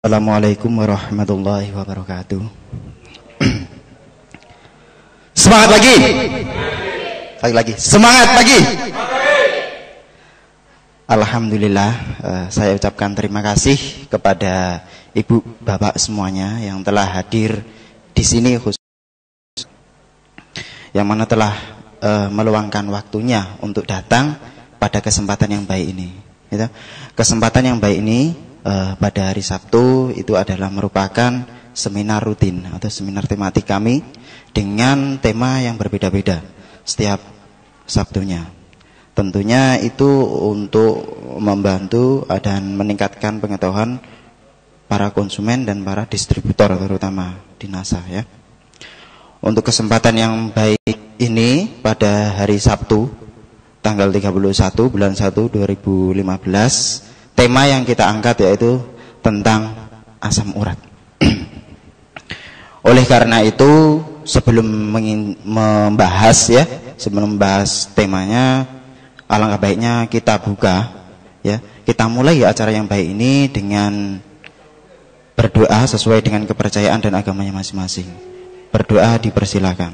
Assalamualaikum warahmatullahi wabarakatuh. Semangat lagi. Lagi. Semangat lagi. Alhamdulillah, saya ucapkan terima kasih kepada ibu bapak semuanya yang telah hadir di sini, khusus yang mana telah meluangkan waktunya untuk datang pada kesempatan yang baik ini. Gitu. Kesempatan yang baik ini pada hari Sabtu itu adalah merupakan seminar rutin atau seminar tematik kami dengan tema yang berbeda-beda setiap Sabtunya. Tentunya itu untuk membantu dan meningkatkan pengetahuan para konsumen dan para distributor, terutama di NASA ya. Untuk kesempatan yang baik ini pada hari Sabtu tanggal 31 bulan 1 2015, tema yang kita angkat yaitu tentang asam urat. Oleh karena itu, sebelum membahas temanya, alangkah baiknya kita buka ya. Kita mulai acara yang baik ini dengan berdoa sesuai dengan kepercayaan dan agamanya masing-masing. Berdoa dipersilakan.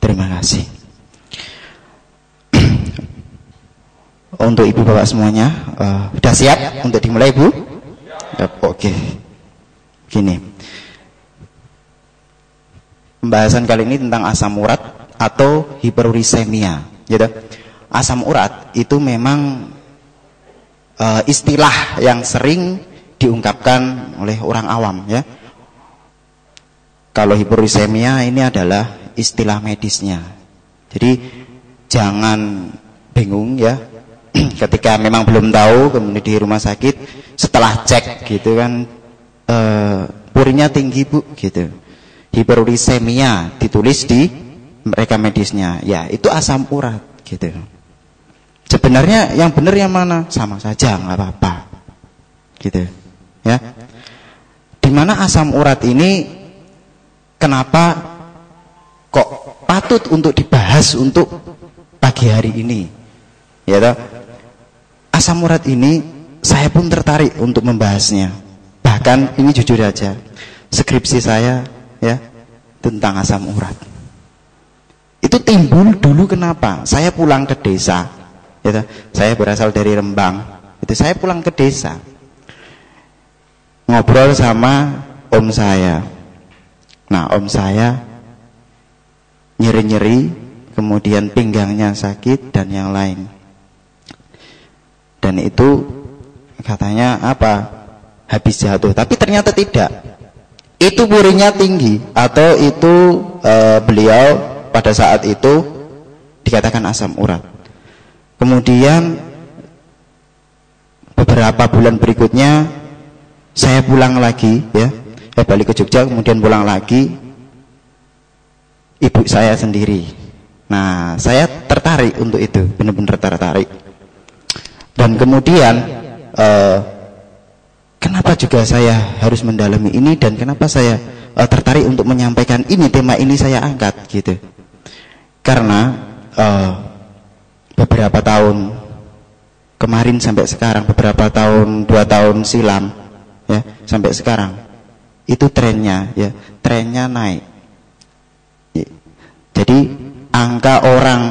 Terima kasih. Untuk ibu bapak semuanya, sudah siap untuk dimulai, Bu? Oke. Gini. Pembahasan kali ini tentang asam urat atau hiperurisemia, gitu. Asam urat itu memang istilah yang sering diungkapkan oleh orang awam, ya. Kalau hiperurisemia ini adalah istilah medisnya. Jadi jangan bingung ya. Ketika memang belum tahu, kemudian di rumah sakit setelah cek gitu kan, purinya tinggi Bu gitu. Hiperurisemia ditulis di mereka medisnya, ya itu asam urat gitu. Sebenarnya yang benar yang mana? Sama saja, nggak apa-apa gitu ya. Dimana asam urat ini kenapa kok patut untuk dibahas untuk pagi hari ini ya toh? Asam urat ini saya pun tertarik untuk membahasnya. Bahkan ini jujur aja, skripsi saya ya tentang asam urat. Itu timbul dulu kenapa? Saya pulang ke desa, ya, saya berasal dari Rembang. Itu saya pulang ke desa, ngobrol sama om saya. Nah, om saya nyeri-nyeri, kemudian pinggangnya sakit dan yang lain. Dan itu katanya apa? Habis jatuh. Tapi ternyata tidak. Itu purinya tinggi atau itu beliau pada saat itu dikatakan asam urat. Kemudian beberapa bulan berikutnya saya pulang lagi ya. Saya balik ke Jogja, kemudian pulang lagi, ibu saya sendiri. Nah, saya tertarik untuk itu, benar-benar tertarik. Dan kemudian kenapa juga saya harus mendalami ini dan kenapa saya tertarik untuk menyampaikan ini, tema ini saya angkat gitu. Karena beberapa tahun kemarin sampai sekarang, beberapa tahun, 2 tahun silam ya, sampai sekarang itu trennya ya, trennya naik. Jadi angka orang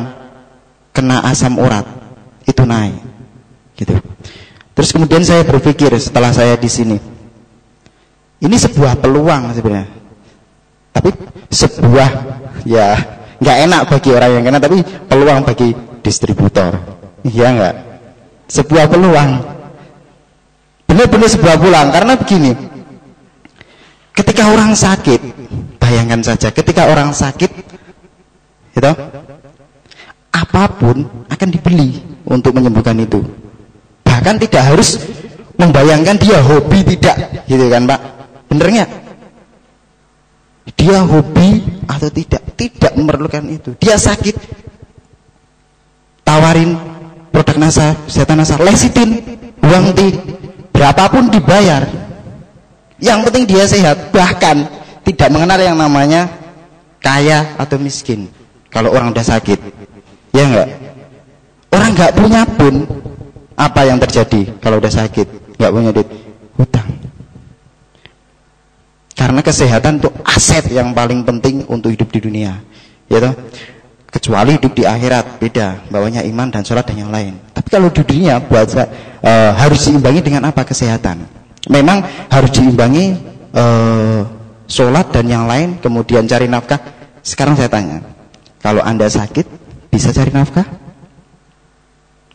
kena asam urat itu naik gitu. Terus kemudian saya berpikir setelah saya di sini, ini sebuah peluang sebenarnya. Tapi sebuah ya nggak enak bagi orang yang kena, tapi peluang bagi distributor. Iya nggak? Sebuah peluang. Benar-benar sebuah peluang karena begini. Ketika orang sakit, bayangkan saja ketika orang sakit gitu, apapun akan dibeli untuk menyembuhkan itu. Bahkan tidak harus membayangkan dia hobi, tidak gitu kan Pak, benernya dia hobi atau tidak memerlukan itu. Dia sakit, tawarin produk NASA, kesehatan NASA, lesitin, buang berapapun dibayar, yang penting dia sehat. Bahkan tidak mengenal yang namanya kaya atau miskin kalau orang udah sakit, ya enggak? Orang nggak punya pun, apa yang terjadi kalau udah sakit, nggak punya duit? Hutang. Karena kesehatan itu aset yang paling penting untuk hidup di dunia, ya toh? Kecuali hidup di akhirat, beda, bawahnya iman dan sholat dan yang lain. Tapi kalau di dunia harus diimbangi dengan apa? Kesehatan. Memang harus diimbangi sholat dan yang lain, kemudian cari nafkah. Sekarang saya tanya, kalau Anda sakit bisa cari nafkah?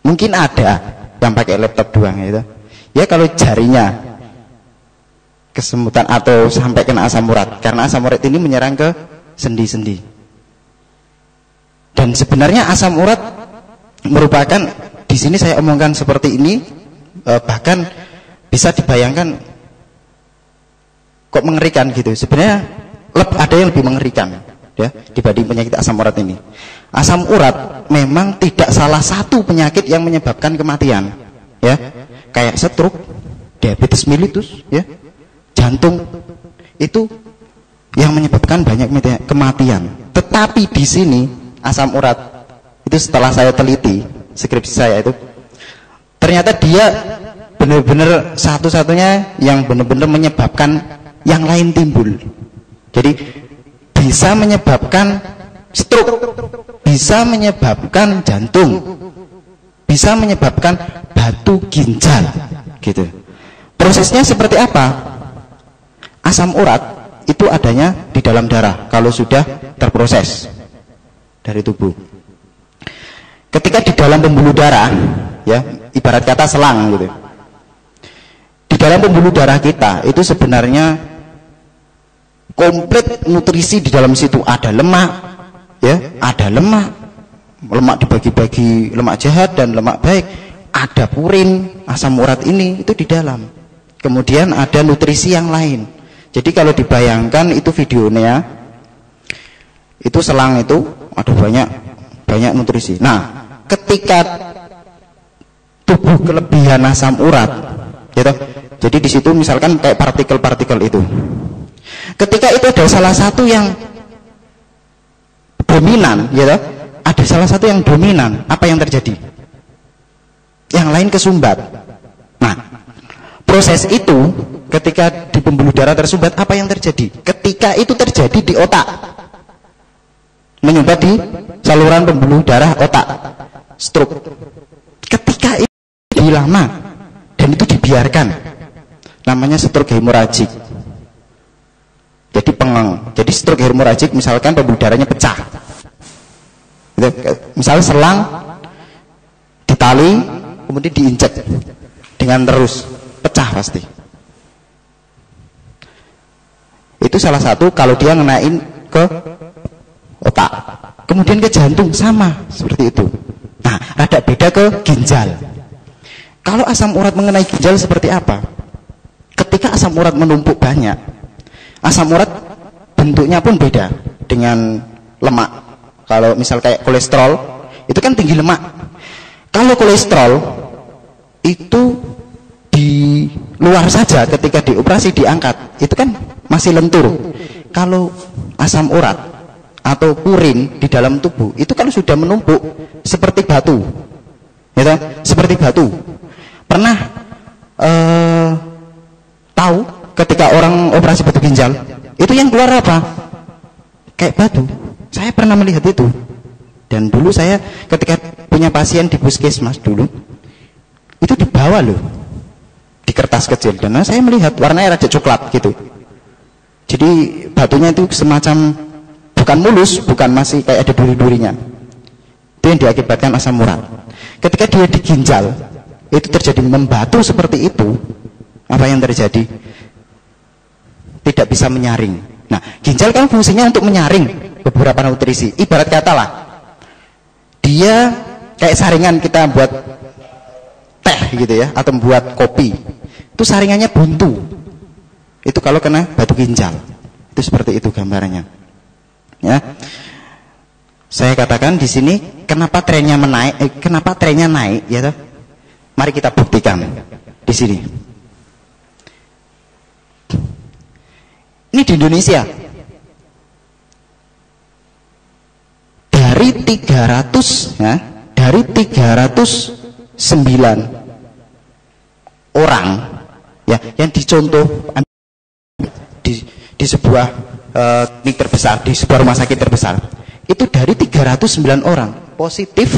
Mungkin ada yang pakai laptop doang, gitu. Ya kalau jarinya kesemutan atau sampai kena asam urat, karena asam urat ini menyerang ke sendi-sendi. Dan sebenarnya asam urat merupakan, di sini saya omongkan seperti ini, bahkan bisa dibayangkan kok mengerikan gitu. Sebenarnya ada yang lebih mengerikan, ya, dibanding penyakit asam urat ini. Asam urat memang tidak salah satu penyakit yang menyebabkan kematian, ya, kayak stroke, diabetes mellitus, ya, jantung, itu yang menyebabkan banyak kematian. Tetapi di sini asam urat itu, setelah saya teliti skripsi saya itu, ternyata dia benar-benar satu-satunya yang benar-benar menyebabkan yang lain timbul. Jadi bisa menyebabkan stroke, bisa menyebabkan jantung, bisa menyebabkan batu ginjal, gitu. Prosesnya seperti apa? Asam urat itu adanya di dalam darah kalau sudah terproses dari tubuh. Ketika di dalam pembuluh darah, ya, ibarat kata selang gitu. Di dalam pembuluh darah kita itu sebenarnya komplit nutrisi di dalam situ. Ada lemak, ya, ada lemak dibagi-bagi, lemak jahat dan lemak baik. Ada purin, asam urat ini itu di dalam. Kemudian ada nutrisi yang lain. Jadi kalau dibayangkan itu videonya, itu selang itu ada banyak nutrisi. Nah, ketika tubuh kelebihan asam urat, gitu, jadi di situ misalkan kayak partikel-partikel itu. Ketika itu ada salah satu yang dominan, gitu, ada salah satu yang dominan, apa yang terjadi? Yang lain kesumbat. Nah, proses itu ketika di pembuluh darah tersumbat, apa yang terjadi? Ketika itu terjadi di otak, menyumbat di saluran pembuluh darah otak, stroke. Ketika itu lama dan itu dibiarkan, namanya stroke hemoragik. Jadi pengeng. Jadi stroke hemoragik, misalkan pembuluh darahnya pecah. Misalnya selang ditali, kemudian diinjek dengan terus, pecah pasti. Itu salah satu kalau dia ngenain ke otak. Kemudian ke jantung sama seperti itu. Nah, rada beda ke ginjal. Kalau asam urat mengenai ginjal seperti apa? Ketika asam urat menumpuk banyak, asam urat bentuknya pun beda dengan lemak. Kalau misal kayak kolesterol, itu kan tinggi lemak. Kalau kolesterol itu di luar saja, ketika dioperasi diangkat, itu kan masih lentur. Kalau asam urat atau purin di dalam tubuh itu kalau sudah menumpuk seperti batu, ya, seperti batu. Pernah tahu ketika orang operasi batu ginjal itu yang keluar apa? Kayak batu. Saya pernah melihat itu. Dan dulu saya ketika punya pasien di puskesmas dulu, itu dibawa loh di kertas kecil, dan saya melihat warnanya rada coklat gitu. Jadi batunya itu semacam bukan mulus, bukan masih kayak ada duri-durinya. Itu yang diakibatkan asam urat. Ketika dia di ginjal, itu terjadi membatu seperti itu, apa yang terjadi? Tidak bisa menyaring. Nah, ginjal kan fungsinya untuk menyaring beberapa nutrisi. Ibarat kata lah, dia kayak saringan kita buat teh gitu ya, atau buat kopi. Itu saringannya buntu. Itu kalau kena batu ginjal. Itu seperti itu gambarannya. Ya. Saya katakan di sini kenapa trennya naik ya toh? Mari kita buktikan di sini. Ini di Indonesia. Dari 300 ya, dari 309 orang ya yang dicontoh di sebuah klinik terbesar, di sebuah rumah sakit terbesar, itu dari 309 orang positif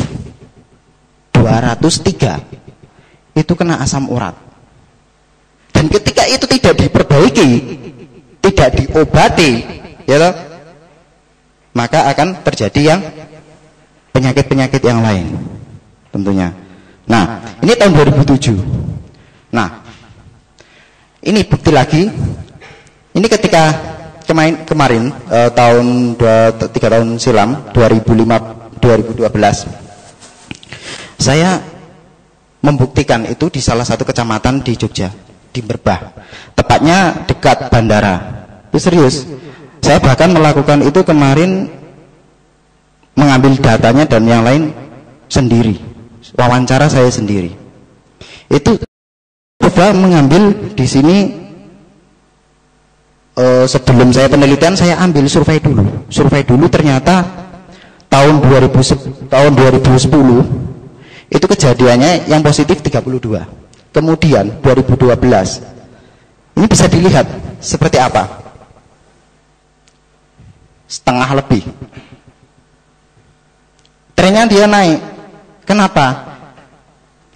203 itu kena asam urat. Dan ketika itu tidak diperbaiki, tidak diobati, ya toh, maka akan terjadi yang penyakit-penyakit yang lain tentunya. Nah, ini tahun 2007. Nah, ini bukti lagi. Ini ketika kemarin tahun 3 tahun silam 2012 saya membuktikan itu di salah satu kecamatan di Jogja, di Merbah, tepatnya dekat bandara. Itu serius. Saya bahkan melakukan itu kemarin, mengambil datanya dan yang lain sendiri, wawancara saya sendiri. Itu coba mengambil di sini. Sebelum saya penelitian, saya ambil survei dulu ternyata tahun 2010 itu kejadiannya yang positif 32. Kemudian 2012 ini bisa dilihat seperti apa, setengah lebih. Trennya dia naik. Kenapa?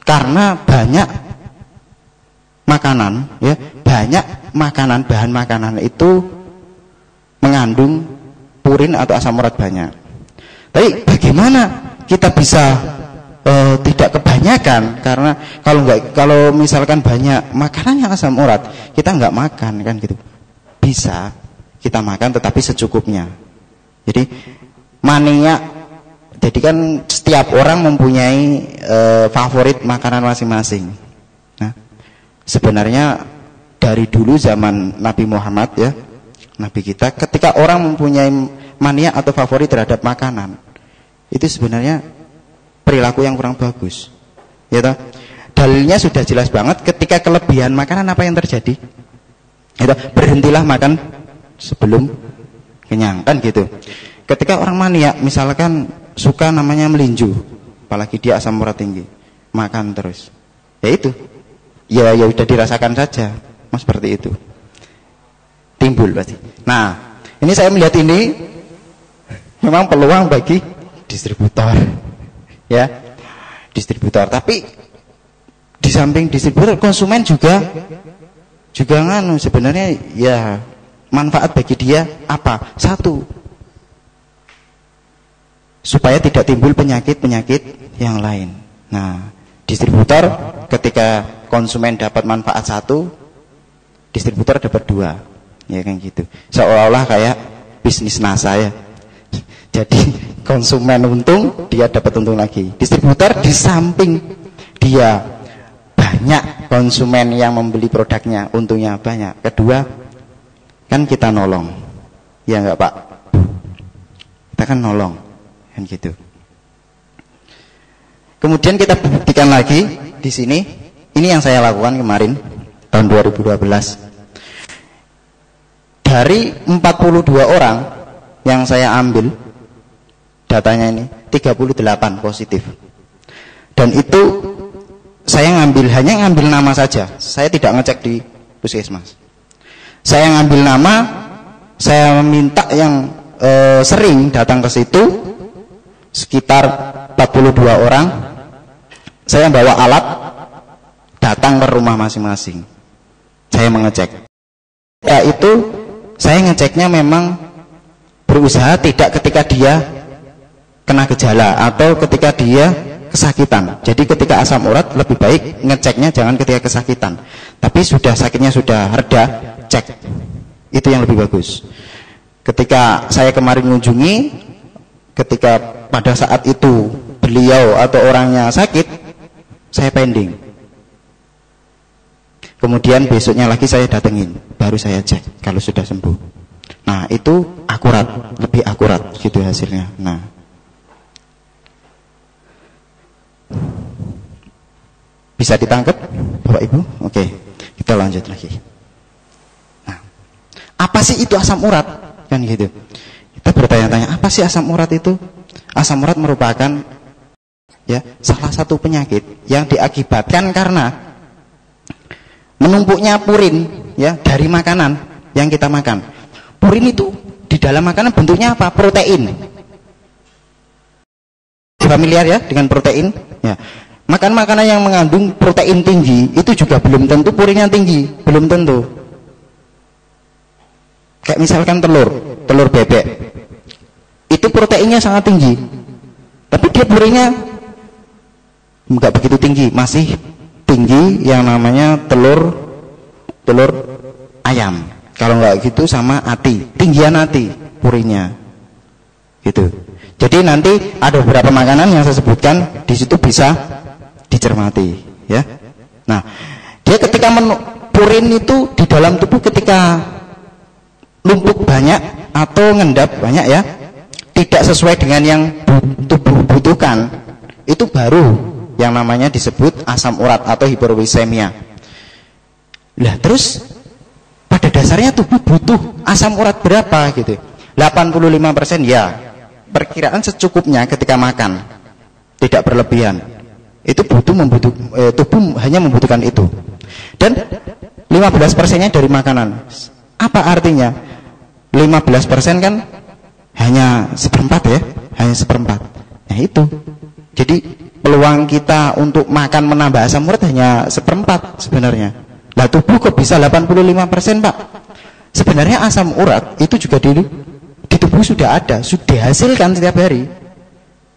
Karena banyak makanan, ya, banyak makanan, bahan makanan itu mengandung purin atau asam urat banyak. Tapi bagaimana kita bisa tidak kebanyakan? Karena kalau misalkan banyak makanan yang asam urat, kita nggak makan kan gitu. Bisa kita makan tetapi secukupnya. Jadi maniak. Jadi kan setiap orang mempunyai favorit makanan masing-masing. Nah, sebenarnya dari dulu zaman Nabi Muhammad, ya, Nabi kita, ketika orang mempunyai mania atau favorit terhadap makanan, itu sebenarnya perilaku yang kurang bagus, ya toh? Dalilnya sudah jelas banget. Ketika kelebihan makanan, apa yang terjadi? Ya toh? Berhentilah makan sebelum kenyang, kan gitu. Ketika orang mania, misalkan suka namanya melinju, apalagi dia asam urat tinggi, makan terus, ya itu, ya udah dirasakan saja, mas, seperti itu timbul pasti. Nah, ini saya melihat ini memang peluang bagi distributor, ya, distributor. Tapi di samping distributor, konsumen juga nganu, sebenarnya ya manfaat bagi dia apa? Satu, supaya tidak timbul penyakit-penyakit yang lain. Nah, distributor ketika konsumen dapat manfaat satu, distributor dapat dua, ya kan gitu. Seolah-olah kayak bisnis NASA, ya. Jadi konsumen untung, dia dapat untung lagi. Distributor di samping dia banyak konsumen yang membeli produknya, untungnya banyak. Kedua, kan kita nolong, ya enggak Pak? Kita kan nolong, kan gitu. Kemudian kita buktikan lagi di sini. Ini yang saya lakukan kemarin tahun 2012. Dari 42 orang yang saya ambil datanya ini, 38 positif. Dan itu saya hanya ngambil nama saja. Saya tidak ngecek di puskesmas. Saya ngambil nama, saya minta yang sering datang ke situ, sekitar 42 orang. Saya bawa alat, datang ke rumah masing-masing. Saya mengecek. Ya itu, saya ngeceknya memang berusaha tidak ketika dia kena gejala atau ketika dia kesakitan. Jadi ketika asam urat lebih baik ngeceknya jangan ketika kesakitan. Tapi sakitnya sudah reda, cek. Itu yang lebih bagus. Ketika saya kemarin mengunjungi, ketika pada saat itu beliau atau orangnya sakit, saya pending. Kemudian besoknya lagi saya datengin, baru saya cek kalau sudah sembuh. Nah, itu akurat, lebih akurat gitu hasilnya. Nah, bisa ditangkap Bapak Ibu? Oke, kita lanjut lagi. Nah, apa sih itu asam urat? Kan gitu. Kita bertanya-tanya, apa sih asam urat itu? Asam urat merupakan ya, salah satu penyakit yang diakibatkan karena menumpuknya purin ya dari makanan yang kita makan. Purin itu di dalam makanan bentuknya apa? Protein. Familiar ya dengan protein? Ya. Makan makanan yang mengandung protein tinggi itu juga belum tentu purinnya tinggi, belum tentu. Kayak misalkan telur bebek. Itu proteinnya sangat tinggi. Tapi dia purinnya enggak begitu tinggi, masih tinggi yang namanya telur ayam. Kalau enggak gitu sama ati, tinggian ati purinnya. Gitu. Jadi nanti ada beberapa makanan yang saya sebutkan di situ bisa dicermati, ya. Nah, dia ketika purin itu di dalam tubuh ketika numpuk banyak atau ngendap banyak ya, tidak sesuai dengan yang tubuh butuhkan, itu baru yang namanya disebut asam urat atau hiperuricemia. Lah terus pada dasarnya tubuh butuh asam urat berapa gitu? 85% ya. Perkiraan secukupnya ketika makan, tidak berlebihan. Itu tubuh hanya membutuhkan itu. Dan 15%-nya dari makanan. Apa artinya? 15% kan hanya seperempat ya, hanya seperempat. Nah itu. Jadi peluang kita untuk makan menambah asam urat hanya seperempat sebenarnya. Lah tubuh kok bisa 85%, Pak? Sebenarnya asam urat itu juga di tubuh sudah ada, sudah dihasilkan setiap hari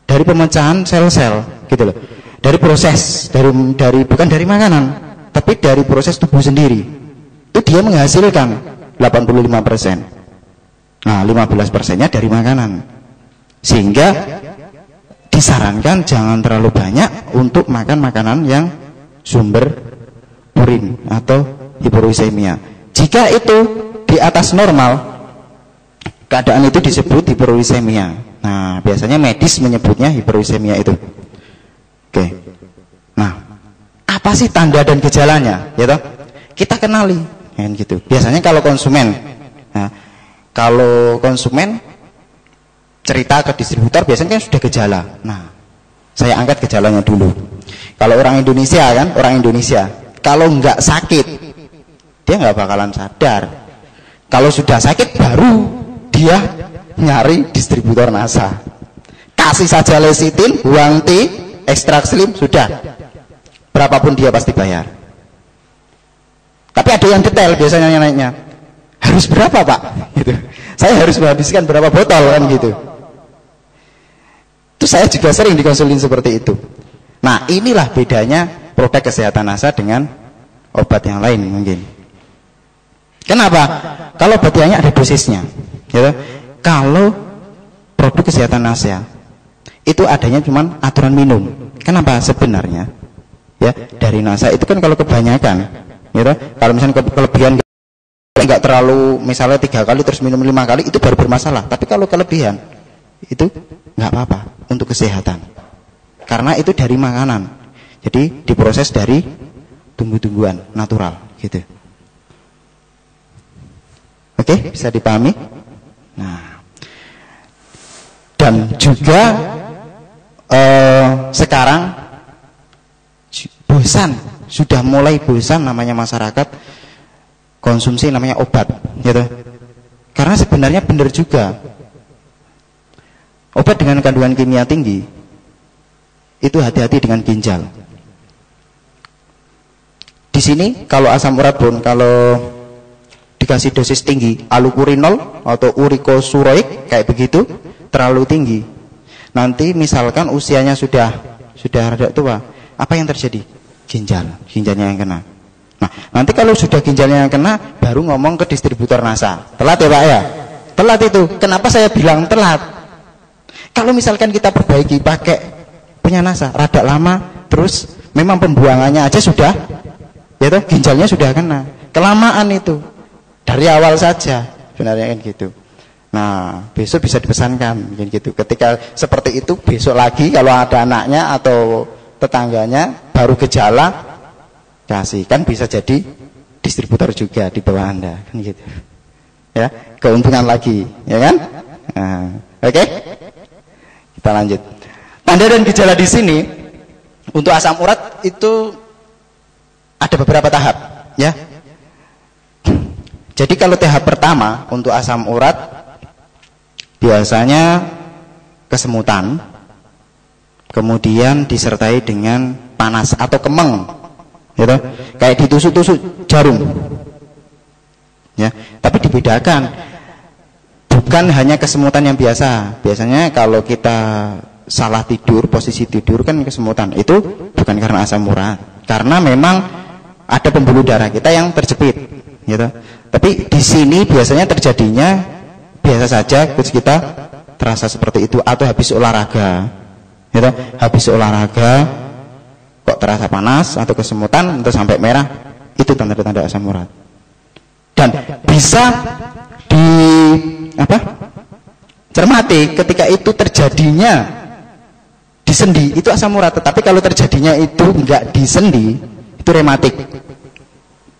dari pemecahan sel-sel, gitu loh. Dari proses, dari bukan dari makanan, tapi dari proses tubuh sendiri. Itu dia menghasilkan 85%. Nah, 15%-nya dari makanan. Sehingga disarankan jangan terlalu banyak untuk makan makanan yang sumber purin atau hiperuricemia. Jika itu di atas normal, keadaan itu disebut hiperuricemia. Nah, biasanya medis menyebutnya hiperuricemia itu. Oke. Nah, apa sih tanda dan gejalanya? Ya toh? Kita kenali, kan gitu. Biasanya kalau konsumen, cerita ke distributor biasanya kan sudah gejala. Nah, saya angkat gejalanya dulu. Kalau orang Indonesia, kalau nggak sakit, dia nggak bakalan sadar. Kalau sudah sakit baru dia nyari distributor NASA. Kasih saja lecitin, buang T, ekstrak slim, sudah. Berapapun dia pasti bayar. Tapi ada yang detail biasanya naiknya. Harus berapa, Pak? Gitu. Saya harus menghabiskan berapa botol kan gitu. Itu saya juga sering dikonsulin seperti itu. Nah, inilah bedanya produk kesehatan NASA dengan obat yang lain mungkin. Kenapa? Kalau obat yang ada dosisnya, gitu. Kalau produk kesehatan NASA itu adanya cuma aturan minum. Kenapa? Sebenarnya ya dari NASA itu kan kalau kebanyakan, gitu. Kalau misalnya kelebihan nggak terlalu, misalnya 3 kali terus minum 5 kali itu baru bermasalah. Tapi kalau kelebihan itu nggak apa-apa untuk kesehatan, karena itu dari makanan. Jadi diproses dari tumbuh-tumbuhan natural, gitu. Oke, bisa dipahami? Nah, dan juga sekarang sudah mulai bosan namanya masyarakat konsumsi namanya obat, gitu. Karena sebenarnya benar juga, obat dengan kandungan kimia tinggi itu hati-hati dengan ginjal. Di sini kalau asam urat pun kalau dikasih dosis tinggi, alupurinol atau urikosuroik kayak begitu, terlalu tinggi. Nanti misalkan usianya sudah rada tua, apa yang terjadi? Ginjalnya yang kena. Nah, nanti kalau sudah ginjalnya yang kena, baru ngomong ke distributor NASA. Telat ya, Pak ya? Telat itu. Kenapa saya bilang telat? Kalau misalkan kita perbaiki pakai punya NASA, rada lama, terus memang pembuangannya aja sudah, ya toh, ginjalnya sudah kena. Kelamaan itu. Dari awal saja, sebenarnya kan gitu. Nah, besok bisa dipesankan, gitu. Ketika seperti itu, besok lagi kalau ada anaknya atau tetangganya baru gejala, kasih, kan bisa jadi distributor juga di bawah Anda, kan gitu. Ya, keuntungan lagi, ya kan? Nah, oke? Kita lanjut. Tanda dan gejala di sini Untuk asam urat itu ada beberapa tahap, ya. Jadi kalau tahap pertama untuk asam urat biasanya kesemutan, kemudian disertai dengan panas atau kemeng, gitu. Kayak ditusuk-tusuk jarum, ya. Tapi dibedakan, bukan hanya kesemutan yang biasa. Biasanya kalau kita salah tidur, posisi tidur kan kesemutan, itu bukan karena asam urat, karena memang ada pembuluh darah kita yang terjepit, gitu. Tapi di sini biasanya terjadinya biasa saja, kita terasa seperti itu, atau habis olahraga, gitu. Habis olahraga kok terasa panas atau kesemutan atau sampai merah, itu tanda-tanda asam urat. Dan bisa di cermati ketika itu terjadinya di sendi, itu asam urat. Tetapi kalau terjadinya itu enggak di sendi, itu rematik.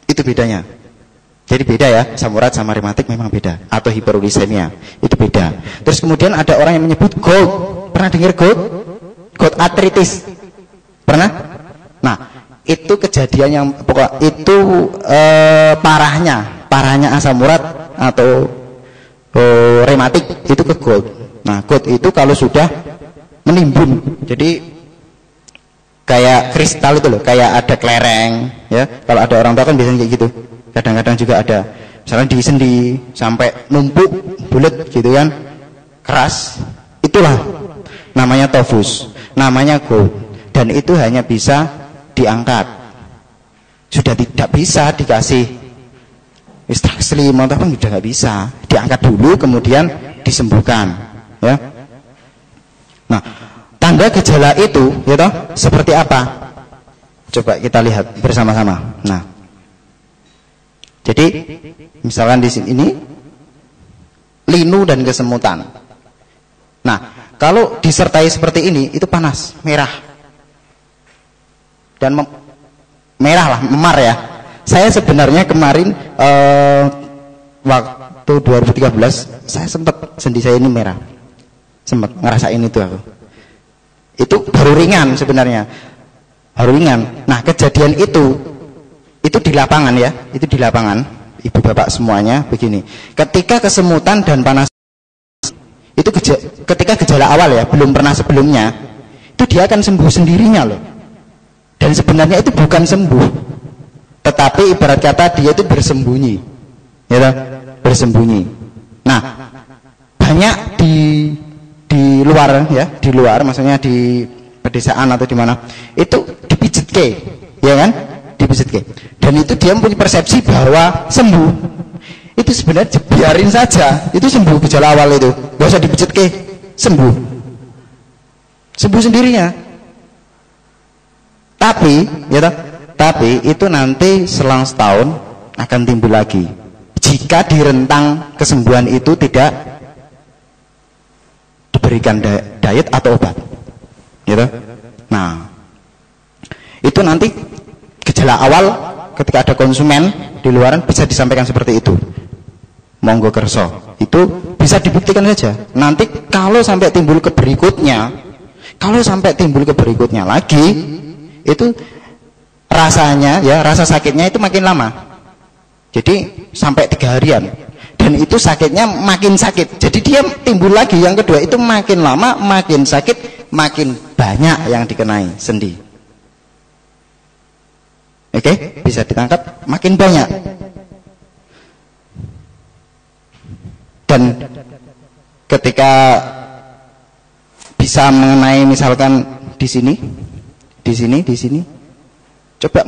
Itu bedanya. Jadi beda ya, asam urat sama rematik memang beda. Atau hiperuricemia, itu beda. Terus kemudian ada orang yang menyebut gout. Pernah dengar gout? Gout arthritis. Pernah? Nah, itu kejadian yang pokok itu parahnya asam urat atau rematik itu ke gout. Nah, gout itu kalau sudah menimbun, jadi kayak kristal itu loh, kayak ada kelereng, ya. Kalau ada orang tua kan biasanya kayak gitu. Kadang-kadang juga ada, misalnya di sendi sampai numpuk bulat gitu kan, keras. Itulah namanya tovus, namanya gout. Dan itu hanya bisa diangkat. Sudah tidak bisa dikasih ekstraksi atau apa, sudah nggak bisa. Diangkat dulu kemudian disembuhkan, ya. Nah, tanda gejala itu, ya toh, seperti apa? Coba kita lihat bersama-sama. Nah, jadi misalkan di sini ini linu dan kesemutan. Nah, kalau disertai seperti ini, itu panas, merah, dan merah lah, memar ya. Saya sebenarnya kemarin waktu 2013 saya sempat sendi saya ini merah, sempat ngerasain itu aku. Itu baru ringan sebenarnya, baru ringan. Nah, kejadian itu di lapangan ya, itu di lapangan, ibu bapak semuanya begini. Ketika kesemutan dan panas itu ketika gejala awal ya, belum pernah sebelumnya, itu dia akan sembuh sendirinya loh. Dan sebenarnya itu bukan sembuh, tetapi ibarat kata dia itu bersembunyi, ya, bersembunyi. Nah, banyak di luar ya, di luar maksudnya di pedesaan atau di mana, itu dipijitke, ya kan, dipijitke. Dan itu dia punya persepsi bahwa sembuh. Itu sebenarnya biarin saja, itu sembuh gejala awal itu, gak usah dipijitke, sembuh sendirinya. Tapi, ya toh, tapi itu nanti selang setahun akan timbul lagi jika di rentang kesembuhan itu tidak diberikan diet atau obat, gitu. Nah, itu nanti gejala awal ketika ada konsumen di luaran bisa disampaikan seperti itu. Monggo kerso, itu bisa dibuktikan saja. Nanti kalau sampai timbul ke berikutnya lagi, itu rasanya ya, rasa sakitnya itu makin lama. Jadi sampai 3 harian. Dan itu sakitnya makin sakit. Jadi dia timbul lagi yang kedua, itu makin lama, makin sakit, makin banyak yang dikenai sendi. Oke, bisa ditangkap, makin banyak. Dan ketika bisa mengenai misalkan di sini, coba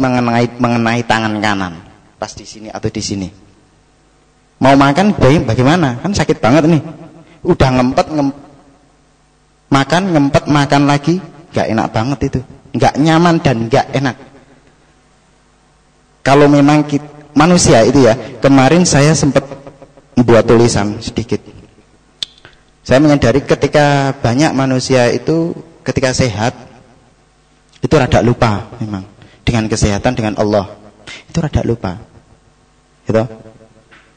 mengenai tangan kanan, pas di sini atau di sini. Mau makan bagaimana? Kan sakit banget nih. Udah makan lagi, nggak enak banget itu, nggak nyaman dan nggak enak. Kalau memang manusia itu ya, kemarin saya sempat membuat tulisan sedikit. Saya menyadari ketika banyak manusia itu ketika sehat itu rada lupa memang dengan kesehatan, dengan Allah. Itu rada lupa. Gitu.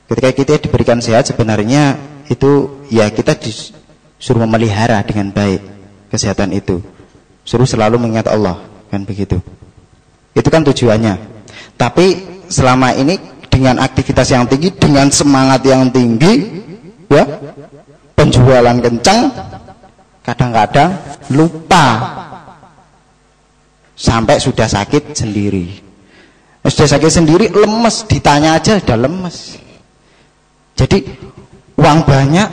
Ketika kita diberikan sehat sebenarnya itu ya kita disuruh memelihara dengan baik kesehatan itu. Suruh selalu mengingat Allah. kan begitu. Itu kan tujuannya. Tapi selama ini dengan aktivitas yang tinggi, dengan semangat yang tinggi, ya, penjualan kencang, kadang-kadang lupa sampai sudah sakit sendiri. Sudah sakit sendiri, lemes, ditanya aja udah lemes. Jadi uang banyak,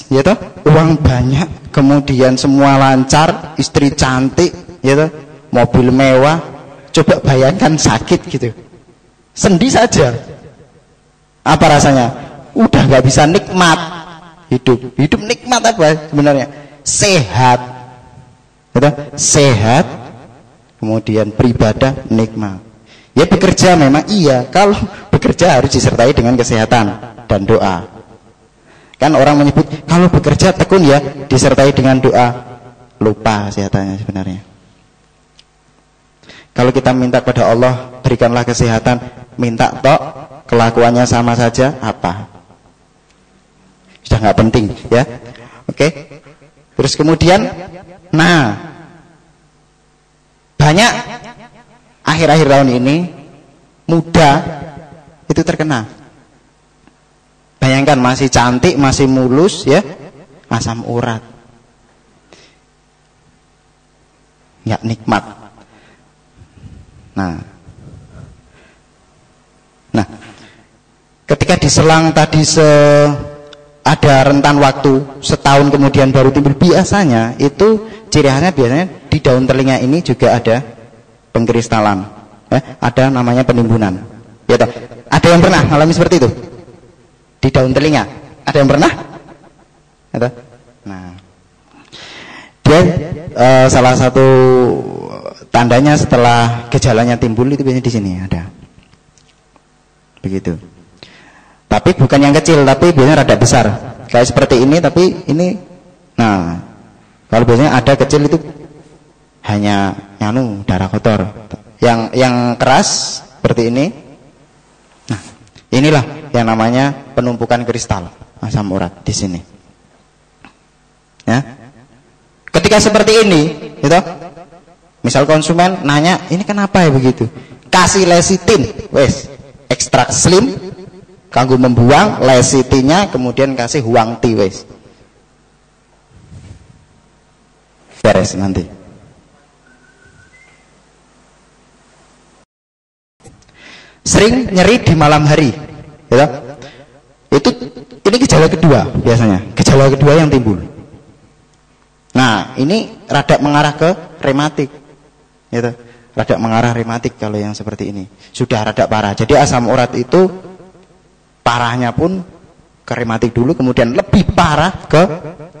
ya toh, uang banyak, kemudian semua lancar, istri cantik, ya toh, mobil mewah, coba bayangkan sakit gitu, sendi saja, apa rasanya? Udah nggak bisa nikmat hidup nikmat apa sebenarnya? Sehat, ya toh? Sehat, kemudian beribadah nikmat. Ya bekerja memang iya, kalau bekerja harus disertai dengan kesehatan dan doa. Kan orang menyebut kalau bekerja tekun ya disertai dengan doa, lupa kesehatannya sebenarnya. Kalau kita minta kepada Allah berikanlah kesehatan, minta tok kelakuannya sama saja, apa? Sudah nggak penting ya. Oke. Terus kemudian, nah banyak akhir-akhir tahun ini muda itu terkena. Bayangkan masih cantik, masih mulus ya, asam urat. Nggak nikmat. Nah, ketika diselang tadi ada rentan waktu setahun kemudian baru timbul, biasanya itu ciri khasnya biasanya di daun telinga ini juga ada pengkristalan, ya, ada namanya penimbunan. Ya toh? Ada yang pernah alami seperti itu? Di daun telinga, ada yang pernah? Ya toh? Nah, dia salah satu tandanya setelah gejalanya timbul itu biasanya di sini ada. Begitu. Tapi bukan yang kecil, tapi biasanya rada besar. Kayak seperti ini, tapi ini, nah, kalau biasanya ada kecil itu hanya darah kotor. Yang keras seperti ini. Nah, inilah yang namanya penumpukan kristal asam urat di sini. Ya. Ketika seperti ini, gitu, misal konsumen nanya, ini kenapa ya begitu? Kasih lecitin, wes, ekstrak slim, kanggo membuang lecitinya, kemudian kasih huang ti, wes. Beres nanti. Sering nyeri di malam hari, gitu. Ini gejala kedua biasanya, gejala kedua yang timbul. Nah, ini rada mengarah ke rematik, gitu. Rada mengarah rematik kalau yang seperti ini. Sudah rada parah. Jadi asam urat itu parahnya pun ke rematik dulu, kemudian lebih parah ke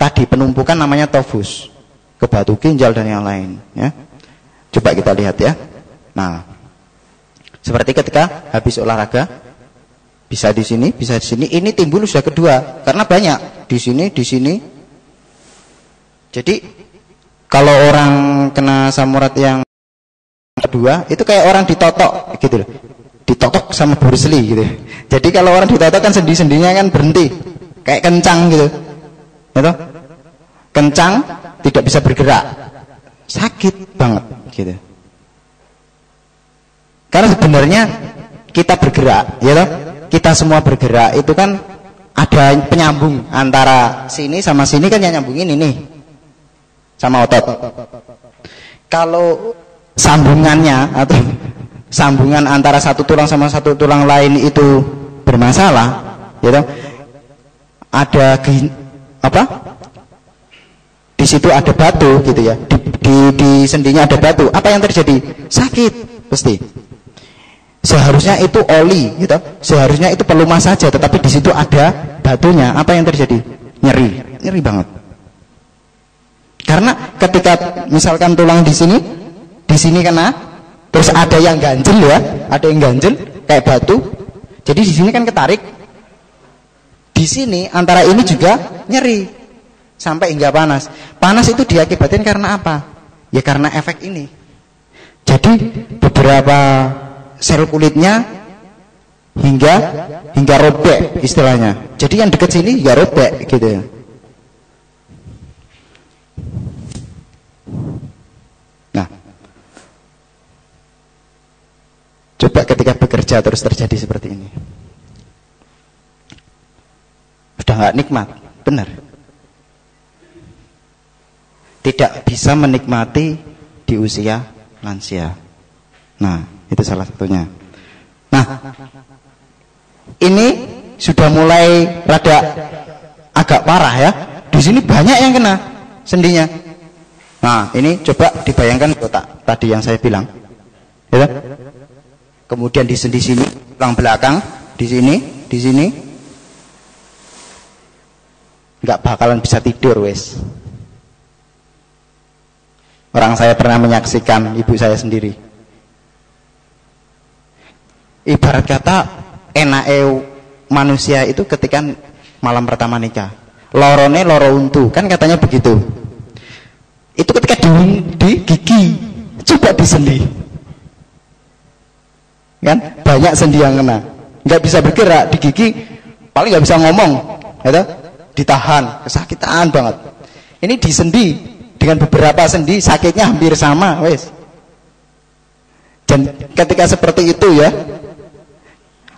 tadi penumpukan namanya tofus, ke batu ginjal dan yang lain. Ya. Coba kita lihat ya. Nah, seperti ketika habis olahraga, bisa di sini, bisa di sini. Ini timbul sudah kedua, karena banyak di sini, di sini. Jadi kalau orang kena asam urat yang kedua, itu kayak orang ditotok, gitu loh. Ditotok sama Bruce Lee, gitu. Jadi kalau orang ditotok kan sendi-sendinya kan berhenti, kayak kencang gitu, gitu. Kencang, tidak bisa bergerak, sakit banget, gitu. Karena sebenarnya kita bergerak, ya toh? Kita semua bergerak itu kan ada penyambung antara sini sama sini, kan yang nyambungin ini sama otot. Kalau sambungannya atau sambungan antara satu tulang sama satu tulang lain itu bermasalah, ya toh? Ada apa? Di situ ada batu gitu ya. Di sendinya ada batu. Apa yang terjadi? Sakit pasti. Seharusnya itu oli, gitu. Seharusnya itu pelumas saja, tetapi di situ ada batunya. Apa yang terjadi? Nyeri banget. Karena ketika misalkan tulang di sini kena, terus ada yang ganjel ya, ada yang ganjel kayak batu. Jadi di sini kan ketarik. Di sini antara ini juga nyeri sampai hingga panas. Panas itu diakibatkan karena apa? Ya karena efek ini. Jadi beberapa sel kulitnya hingga robek istilahnya. Jadi yang dekat sini hingga robek gitu. Nah, Coba ketika bekerja terus terjadi seperti ini. Sudah nggak nikmat, benar. Tidak bisa menikmati di usia lansia. Nah, itu salah satunya. Nah, ini sudah mulai rada agak parah ya. Di sini banyak yang kena sendinya. Nah, ini coba dibayangkan kotak tadi yang saya bilang. Ya. Kemudian di sendi sini, tulang belakang, di sini. Nggak bakalan bisa tidur, wes. Orang saya pernah menyaksikan ibu saya sendiri. Ibarat kata enake manusia itu ketika malam pertama nikah. Lorone loro untu, kan katanya begitu. Itu ketika di gigi, coba di sendi. Kan banyak sendi yang kena, nggak bisa bergerak di gigi, paling nggak bisa ngomong, gitu? Ditahan, kesakitan banget. Ini di sendi, dengan beberapa sendi sakitnya hampir sama, wes. Dan ketika seperti itu ya,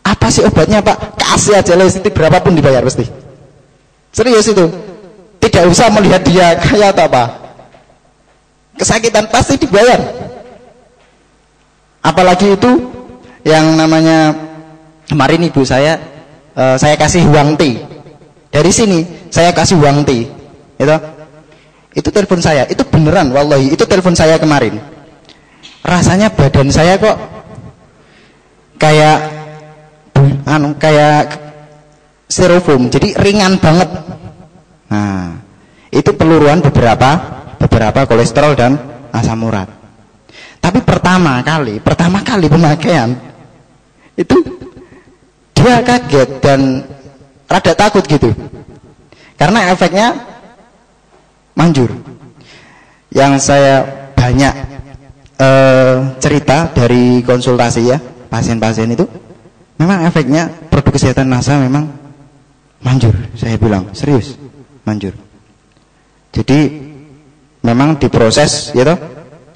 apa sih obatnya Pak? Kasih aja lesiti berapapun dibayar pasti. Serius itu, tidak usah melihat dia kayak apa. Kesakitan pasti dibayar. Apalagi itu yang namanya kemarin ibu saya kasih uang T dari sini, saya kasih uang T itu telepon saya, itu beneran wallahi, itu telepon saya kemarin. Rasanya badan saya kok kayak styrofoam, jadi ringan banget. Nah, itu peluruan beberapa kolesterol dan asam urat. Tapi pertama kali pemakaian itu dia kaget dan rada takut gitu, karena efeknya manjur. Yang saya banyak cerita dari konsultasi ya, pasien-pasien itu memang efeknya produk kesehatan NASA memang manjur. Saya bilang serius manjur. Jadi memang diproses gitu,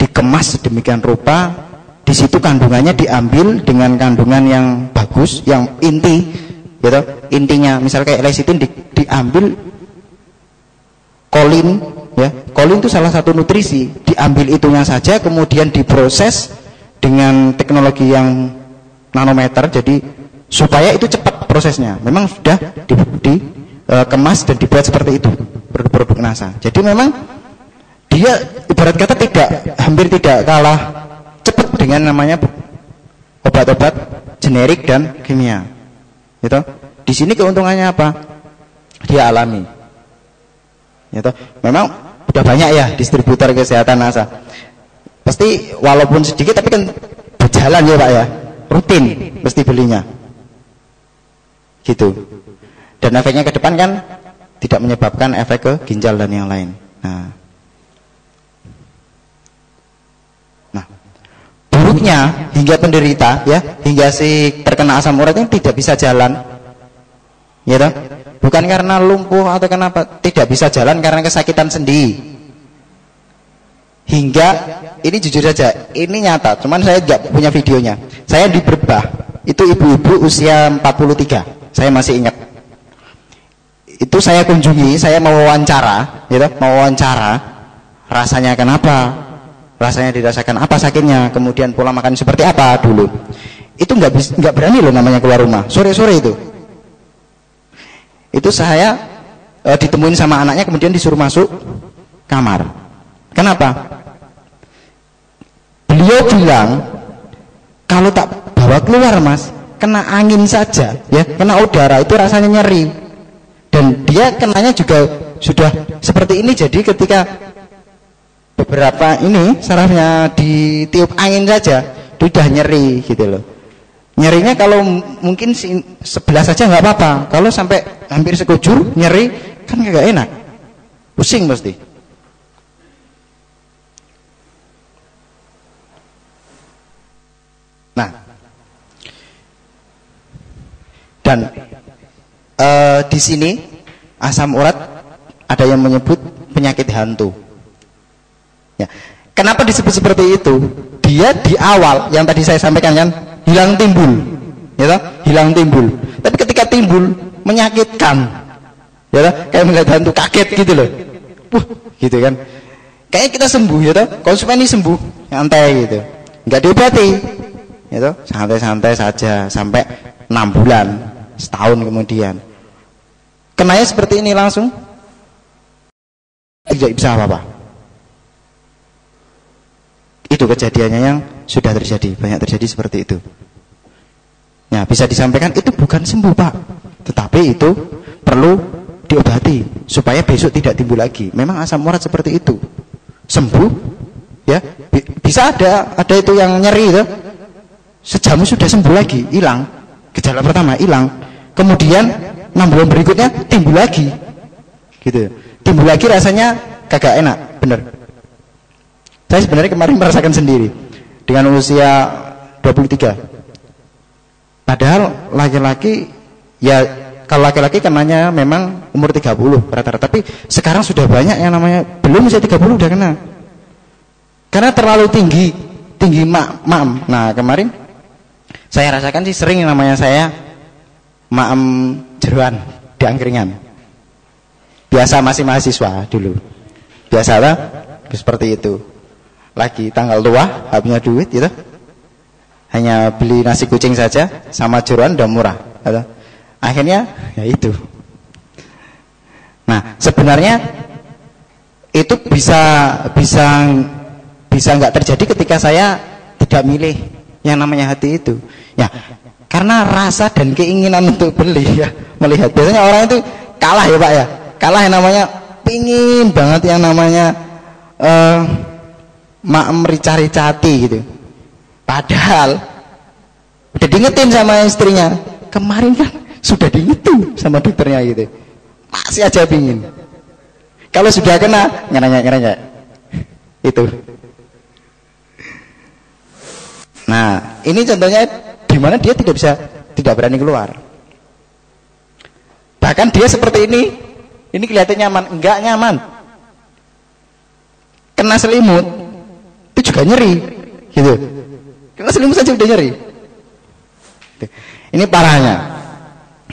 dikemas sedemikian rupa, di situ kandungannya diambil dengan kandungan yang bagus, yang inti gitu. Intinya misal kayak lecithin diambil kolin ya. Kolin itu salah satu nutrisi, diambil itunya saja, kemudian diproses dengan teknologi yang nanometer, jadi supaya itu cepat prosesnya. Memang sudah dikemas dan dibuat seperti itu produk-produk NASA. Jadi memang dia ibarat kata hampir tidak kalah cepat dengan namanya obat-obat generik dan kimia. Gitu. Di sini keuntungannya apa? Dia alami. Gitu. Memang udah banyak ya distributor kesehatan NASA. Pasti walaupun sedikit tapi kan berjalan ya Pak ya. Rutin mesti belinya. Gitu. Dan efeknya ke depan kan tidak menyebabkan efek ke ginjal dan yang lain. Nah, buruknya hingga penderita ya, hingga si terkena asam uratnya tidak bisa jalan, ya toh? Bukan karena lumpuh atau kenapa, tidak bisa jalan karena kesakitan sendi. Hingga ini jujur saja, ini nyata, cuman saya tidak punya videonya. Saya di Berbah, itu ibu-ibu usia 43, saya masih ingat. Itu saya kunjungi, saya mau wawancara, gitu, mau wawancara, rasanya kenapa, rasanya dirasakan apa sakitnya, kemudian pola makan seperti apa dulu. Itu nggak berani loh namanya keluar rumah, sore-sore itu saya ditemuin sama anaknya, kemudian disuruh masuk kamar. Kenapa? Beliau bilang kalau tak bawa keluar Mas, kena angin saja, ya, kena udara itu rasanya nyeri. Dan dia kenanya juga sudah seperti ini, jadi ketika beberapa ini sarafnya ditiup angin saja sudah nyeri gitu loh. Nyerinya kalau mungkin sebelah saja nggak apa-apa, kalau sampai hampir sekujur nyeri kan nggak enak, pusing pasti. Nah, dan di sini asam urat ada yang menyebut penyakit hantu. Ya. Kenapa disebut seperti itu? Dia di awal yang tadi saya sampaikan kan, hilang timbul, ya toh? Hilang timbul. Tapi ketika timbul menyakitkan, ya toh? Kayak melihat hantu kaget gitu loh, gitu kan? Kayaknya kita sembuh, ya toh? Konsumen ini sembuh, santai gitu, nggak diobati, ya toh? Santai-santai saja sampai 6 bulan, setahun kemudian, kenanya seperti ini langsung, tidak bisa apa-apa. Itu kejadiannya yang sudah terjadi, banyak terjadi seperti itu. Nah, bisa disampaikan itu bukan sembuh Pak, tetapi itu perlu diobati supaya besok tidak timbul lagi. Memang asam urat seperti itu, sembuh, ya bisa ada itu yang nyeri itu, sejam sudah sembuh lagi, hilang. Gejala pertama hilang, kemudian 6 bulan berikutnya timbul lagi, gitu. Timbul lagi rasanya kagak enak, bener. Saya sebenarnya kemarin merasakan sendiri dengan usia 23. Padahal laki-laki, ya kalau laki-laki kenanya memang umur 30 rata-rata, tapi sekarang sudah banyak yang namanya belum usia 30 udah kena. Karena terlalu tinggi maem. Nah, kemarin saya rasakan sih sering yang namanya saya maem jeruan di angkringan. Biasa masih mahasiswa dulu. Biasa lah seperti itu. Lagi tanggal tua, habisnya duit gitu, hanya beli nasi kucing saja sama jeruan udah murah gitu. Akhirnya ya itu. Nah, sebenarnya itu bisa nggak terjadi ketika saya tidak milih yang namanya hati itu, ya karena rasa dan keinginan untuk beli, ya melihat. Biasanya orang itu kalah ya Pak ya, kalah yang namanya pingin banget yang namanya maem rica-ricati gitu. Padahal udah diingetin sama istrinya, kemarin kan sudah diingetin sama dokternya gitu, masih aja pingin. Kalau sudah kena ngerengek itu. Nah, ini contohnya di mana dia tidak berani keluar. Bahkan dia seperti ini kelihatan nyaman, enggak nyaman. Kena selimut itu juga nyeri, gitu. Kena selimut saja udah nyeri. Ini parahnya,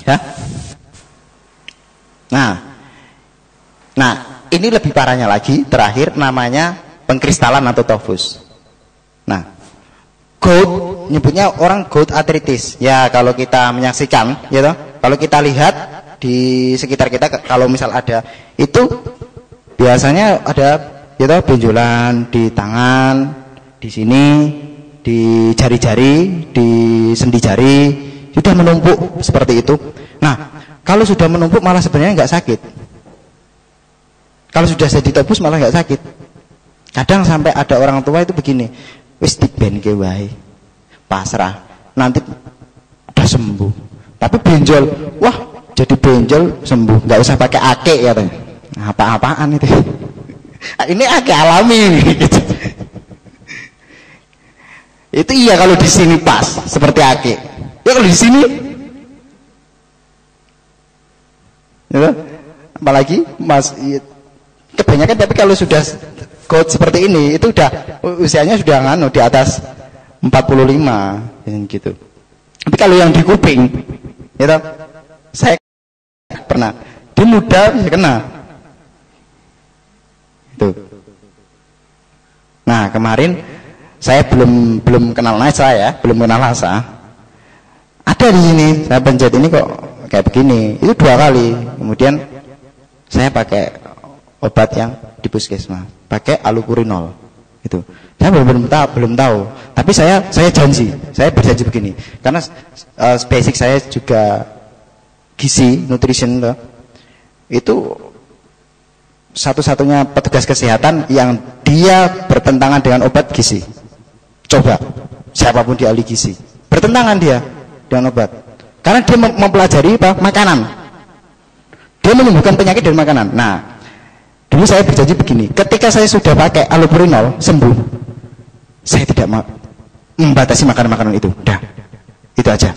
ya. Nah, ini lebih parahnya lagi. Terakhir namanya pengkristalan atau tovus. Nah, gout, nyebutnya orang gout arthritis. Ya kalau kita menyaksikan, ya toh, kalau kita lihat di sekitar kita, kalau misal ada, itu biasanya ada, ya toh, benjolan di tangan, di sini, di jari-jari, di sendi jari, sudah menumpuk seperti itu. Nah, kalau sudah menumpuk malah sebenarnya nggak sakit. Kalau sudah jadi tebus malah nggak sakit. Kadang sampai ada orang tua itu begini, wis dibenke wae, pasrah, nanti udah sembuh. Tapi benjol, wah jadi benjol sembuh, nggak usah pakai ake ya teh. Apa-apaan itu? Ini ake alami gitu. Itu iya kalau di sini pas seperti ake. Ya kalau di sini, ya, apalagi mas, kebanyakan. Tapi kalau sudah gout seperti ini, itu udah usianya sudah nganu di atas 45 gitu. Tapi kalau yang di kuping, gitu, saya pernah di muda bisa kena. Itu. Nah kemarin saya belum kenal NASA ya, belum kenal NASA. Ada di sini, saya pencet ini kok kayak begini. Itu 2 kali. Kemudian saya pakai obat yang di puskesmas, pakai alupurinol. Itu. Saya belum tahu. Tapi saya berjanji begini. Karena basic saya juga gizi, nutrition loh. Itu satu-satunya petugas kesehatan yang dia bertentangan dengan obat gizi. Coba siapapun di ahli gizi, bertentangan dia dengan obat. Karena dia mempelajari apa? Makanan. Dia menyembuhkan penyakit dari makanan. Nah, dulu saya berjanji begini, ketika saya sudah pakai alupurinol sembuh, saya tidak membatasi makanan-makanan itu. Dah, itu aja.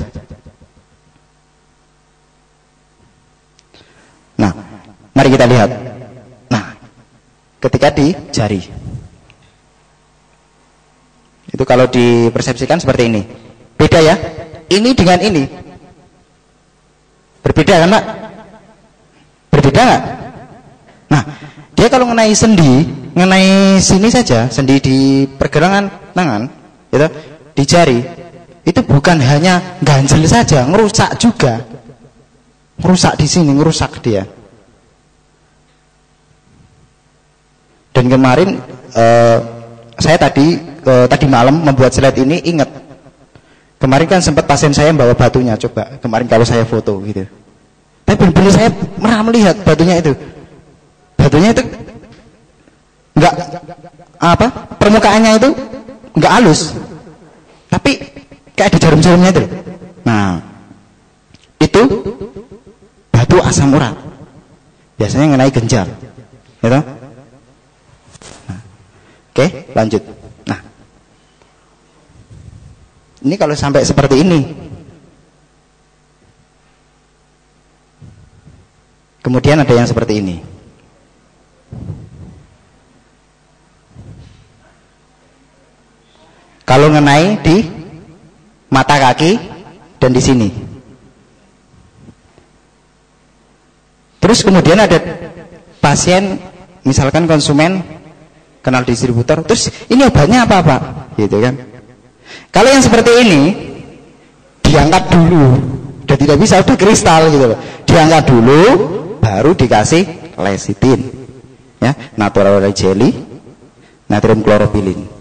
Nah, mari kita lihat. Nah, ketika di jari, itu kalau dipersepsikan seperti ini. Beda ya. Ini dengan ini. Berbeda kan, Pak? Berbeda nggak? Nah, dia kalau ngenai sendi, ngenai sini saja, sendi di pergelangan tangan, gitu, di jari, itu bukan hanya ganjel saja, ngerusak juga. Ngerusak di sini, ngerusak dia. Dan kemarin saya tadi malam membuat slide ini, ingat kemarin kan sempat pasien saya bawa batunya, coba kemarin kalau saya foto gitu. Tapi benar-benar saya pernah melihat batunya itu enggak apa, permukaannya itu enggak halus, tapi kayak ada jarum-jarumnya itu. Nah, itu batu asam urat, biasanya mengenai genjal, gitu. Nah, oke, lanjut. Nah, ini kalau sampai seperti ini, kemudian ada yang seperti ini. Kalau mengenai di mata kaki dan di sini. Terus kemudian ada pasien, misalkan konsumen kenal distributor, terus ini obatnya apa Pak? Gitu kan. Kalau yang seperti ini diangkat dulu, udah tidak bisa, udah kristal gitu loh. Diangkat dulu, baru dikasih lecithin, ya, natural jelly, natrium chlorophylline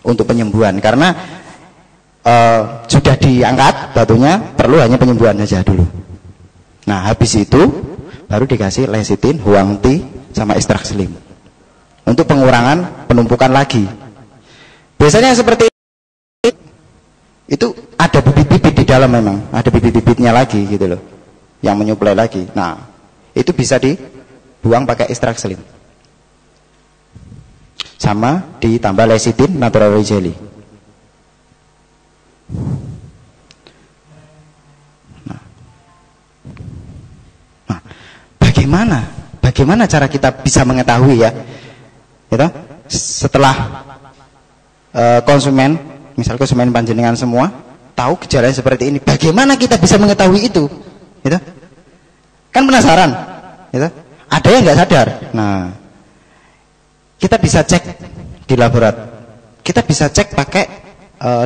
untuk penyembuhan. Karena sudah diangkat batunya, perlu hanya penyembuhan saja dulu. Nah, habis itu baru dikasih lecithin, huang tea, sama ekstrak selim untuk pengurangan penumpukan lagi. Biasanya seperti itu ada bibit-bibit di dalam, memang ada bibit-bibitnya lagi gitu loh, yang menyuplai lagi. Nah, itu bisa dibuang pakai ekstrak selim sama ditambah lecithin, natural jelly. Nah, bagaimana cara kita bisa mengetahui ya, gitu? Setelah konsumen, misal konsumen panjenengan semua tahu gejala seperti ini, bagaimana kita bisa mengetahui itu, gitu? Kan penasaran, gitu? Ada yang nggak sadar. Nah, kita bisa cek di laboratorium, kita bisa cek pakai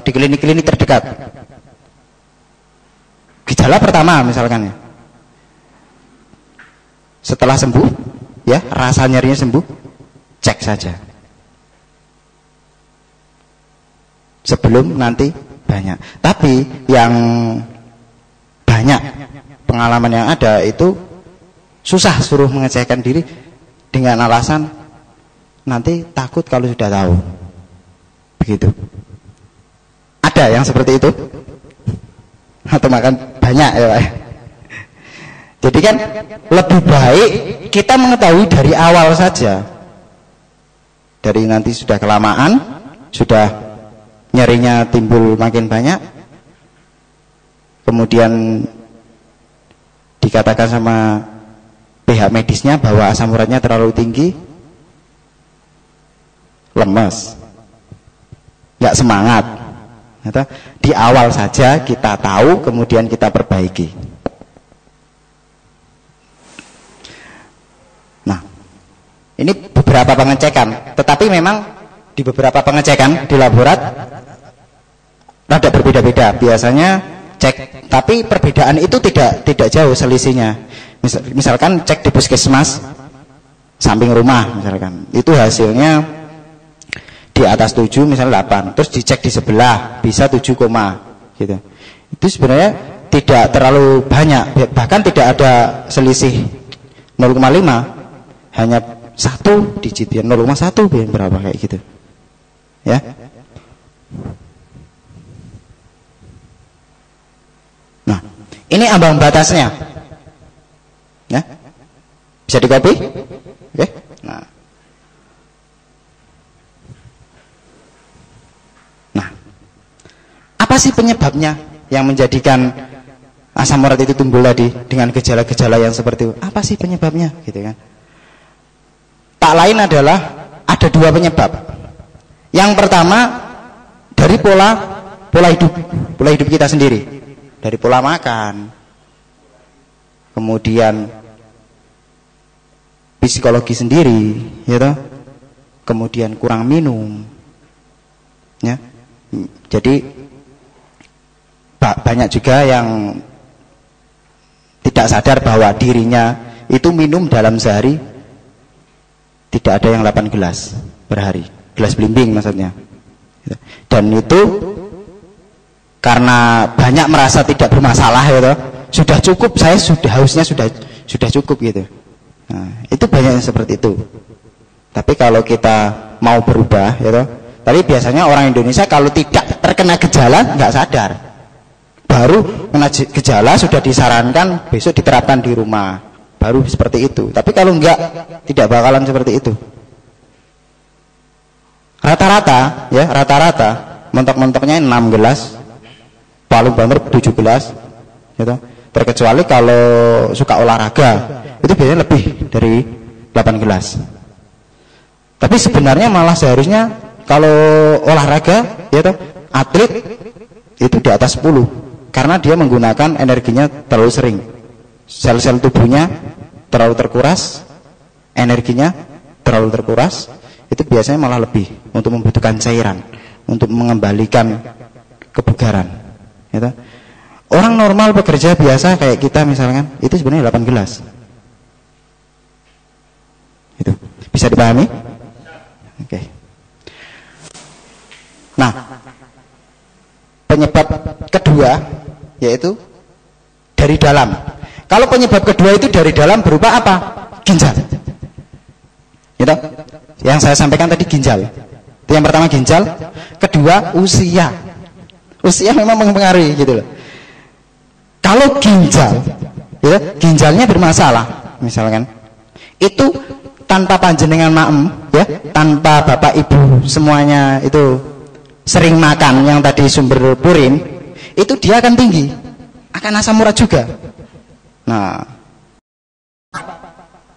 di klinik-klinik terdekat. Gejala pertama misalkan ya, setelah sembuh, ya, rasa nyerinya sembuh, cek saja. Sebelum nanti banyak. Tapi yang banyak pengalaman yang ada itu susah suruh mengecekkan diri dengan alasan nanti takut kalau sudah tahu. Begitu. Ada yang seperti itu? Atau makan banyak ya Pak? Jadi kan lebih baik kita mengetahui dari awal saja. Dari nanti sudah kelamaan, sudah nyerinya timbul makin banyak, kemudian dikatakan sama pihak medisnya bahwa asam uratnya terlalu tinggi, lemes, nggak semangat. Di awal saja kita tahu, kemudian kita perbaiki. Nah, ini beberapa pengecekan, tetapi memang di beberapa pengecekan di laboratorium rada berbeda-beda. Biasanya cek, tapi perbedaan itu tidak jauh selisihnya. Misalkan cek di puskesmas samping rumah, misalkan itu hasilnya di atas 7, misalnya 8, terus dicek di sebelah bisa 7, gitu. Itu sebenarnya tidak terlalu banyak, bahkan tidak ada selisih 0,5, hanya 1 digit ya, 0,1 berapa kayak gitu, ya. Nah, ini ambang batasnya, ya, bisa di-copy, oke. Nah, apa sih penyebabnya yang menjadikan asam urat itu timbul tadi dengan gejala-gejala yang seperti itu? Apa sih penyebabnya, gitu kan? Tak lain adalah ada 2 penyebab. Yang pertama dari pola pola hidup kita sendiri, dari pola makan, kemudian psikologi sendiri, ya toh? Kemudian kurang minum, ya. Jadi banyak juga yang tidak sadar bahwa dirinya itu minum dalam sehari tidak ada yang 8 gelas per hari, gelas belimbing maksudnya. Dan itu karena banyak merasa tidak bermasalah, ya toh? Sudah cukup, saya hausnya sudah cukup gitu. Nah, itu banyak yang seperti itu. Tapi kalau kita mau berubah, ya toh? Tapi biasanya orang Indonesia kalau tidak terkena gejala nggak sadar, baru kena gejala sudah disarankan besok diterapkan di rumah, baru seperti itu. Tapi kalau enggak, tidak bakalan seperti itu. Rata-rata, ya rata-rata mentok-mentoknya 6 gelas, paling banter 7 gelas, gitu. Terkecuali kalau suka olahraga, itu biasanya lebih dari 8 gelas. Tapi sebenarnya malah seharusnya kalau olahraga, ya toh, atlet itu di atas 10, karena dia menggunakan energinya terlalu sering. Sel-sel tubuhnya terlalu terkuras, energinya terlalu terkuras, itu biasanya malah lebih untuk membutuhkan cairan, untuk mengembalikan kebugaran. Ya toh? Orang normal pekerja biasa kayak kita misalkan, itu sebenarnya 8 gelas. Itu bisa dipahami? Oke. Nah, penyebab kedua yaitu dari dalam. Kalau penyebab kedua itu dari dalam berupa apa? Ginjal. Gitu? Yang saya sampaikan tadi ginjal. Itu yang pertama ginjal, kedua usia. Usia memang mempengaruhi gitu loh. Kalau ginjal, ya, ginjalnya bermasalah, misalkan, itu tanpa panjenengan maem, ya, tanpa bapak ibu semuanya itu sering makan yang tadi sumber purin, itu dia akan tinggi, akan asam urat juga. Nah,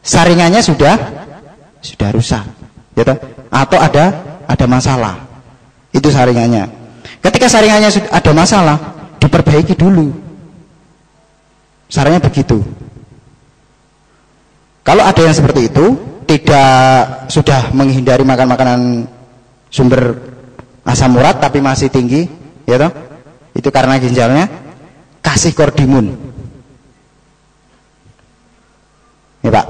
saringannya sudah rusak, gitu? Atau ada masalah, itu saringannya. Ketika saringannya sudah ada masalah, diperbaiki dulu. Sarannya begitu. Kalau ada yang seperti itu, tidak sudah menghindari makan makanan sumber asam urat tapi masih tinggi, ya toh? Itu karena ginjalnya, kasih kordimun. Ya Pak,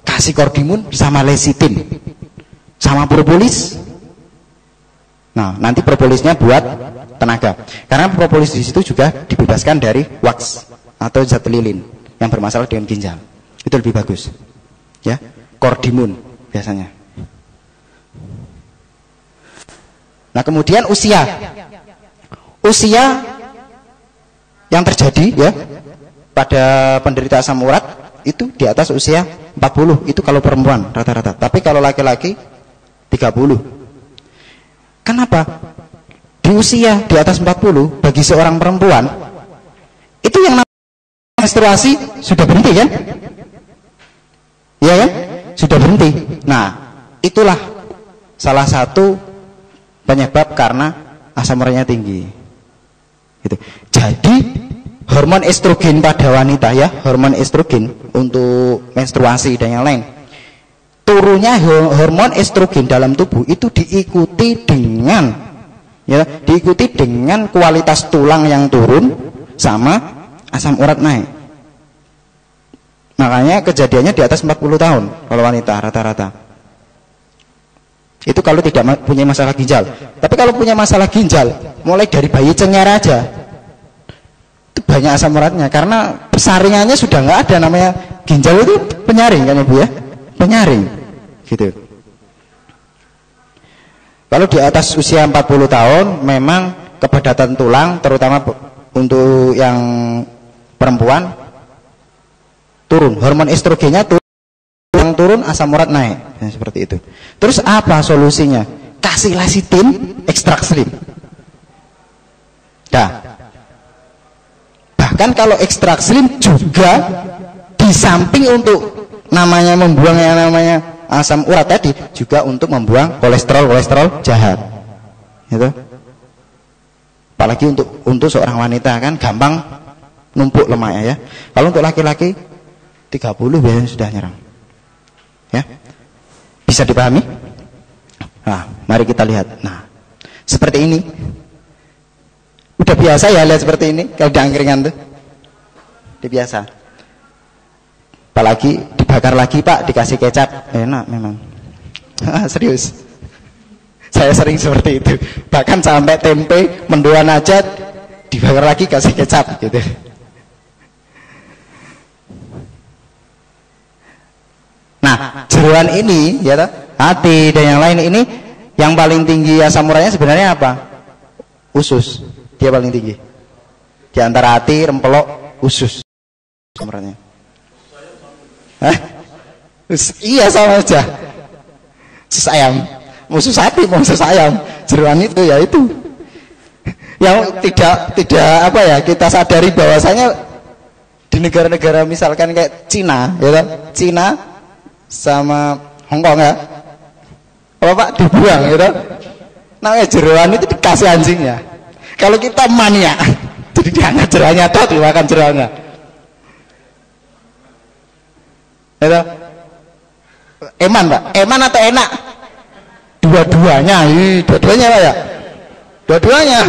kasih kordimun sama lecitin, sama propolis. Nah, nanti propolisnya buat tenaga. Karena propolis di situ juga dibebaskan dari wax atau zat lilin yang bermasalah dengan ginjal. Itu lebih bagus. Ya, kordimun biasanya. Nah, kemudian usia yang terjadi, ya, pada penderita asam urat itu di atas usia 40, itu kalau perempuan rata-rata. Tapi kalau laki-laki 30. Kenapa? Di usia di atas 40 bagi seorang perempuan itu yang namanya menstruasi sudah berhenti kan? Iya kan? Sudah berhenti. Nah, itulah salah satu penyebab karena asam uratnya tinggi. Gitu. Jadi hormon estrogen pada wanita, ya, hormon estrogen untuk menstruasi dan yang lain, turunnya hormon estrogen dalam tubuh itu diikuti dengan kualitas tulang yang turun sama asam urat naik. Makanya kejadiannya di atas 40 tahun kalau wanita rata-rata. Itu kalau tidak punya masalah ginjal. Tapi kalau punya masalah ginjal, mulai dari bayi cengar aja, itu banyak asam uratnya. Karena persaringannya sudah nggak ada, namanya ginjal itu penyaring kan Ibu ya? Penyaring. Gitu. Kalau di atas usia 40 tahun, memang kepadatan tulang, terutama untuk yang perempuan, turun. Hormon estrogennya turun, asam urat naik, ya, seperti itu. Terus apa solusinya? Kasih lecitin, ekstrak selim. Nah, bahkan kalau ekstrak selim juga di samping untuk namanya membuang yang namanya asam urat tadi, juga untuk membuang kolesterol jahat. Gitu. Apalagi untuk seorang wanita kan gampang numpuk lemaknya ya. Kalau untuk laki-laki 30 biasanya sudah nyerang. Ya. Bisa dipahami? Nah, mari kita lihat. Nah, seperti ini. Udah biasa ya lihat seperti ini kalau di angkringan tuh. Udah biasa. Apalagi dibakar lagi Pak, dikasih kecap, enak memang. Serius. Saya sering seperti itu. Bahkan sampai tempe mendoan aja dibakar lagi kasih kecap gitu. Nah, jeroan ini ya hati dan yang lain ini yang paling tinggi asam uratnya sebenarnya apa? Usus. Dia paling tinggi. Di antara hati, rempelok, usus. Asam uratnya. Iya sama aja. Usus ayam. Usus sapi, usus ayam. Jeroan itu ya itu. Yang tidak apa ya, kita sadari bahwasanya di negara-negara misalkan kayak Cina, ya kan? Cina sama Hongkong ya. Apa Pak dibuang gitu. Namanya jeroan itu dikasih anjingnya. Kalau kita mania, jadi diangkat jeroannya atau dimakan jeroannya. Gitu. Eman Pak, eman atau enak? Dua-duanya, dua-duanya Pak ya. Dua-duanya.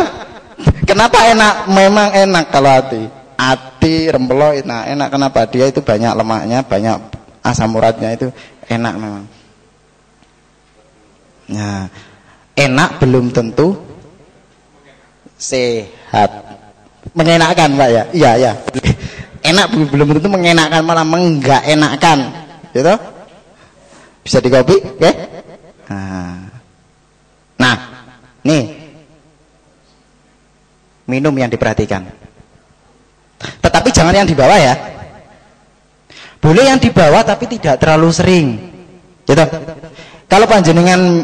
Kenapa enak? Memang enak kalau hati. Hati rempelo enak kenapa? Dia itu banyak lemaknya, banyak asam uratnya itu enak memang. Nah, enak belum tentu sehat. Mengenakkan Pak ya? Iya ya. Enak belum tentu mengenakkan, malah menggak enakan. Gitu? Bisa dikopi, oke? Okay? Nah, nih minum yang diperhatikan. Tetapi jangan yang di bawah ya. Boleh yang di bawah tapi tidak terlalu sering. Gitu. Kalau panjenengan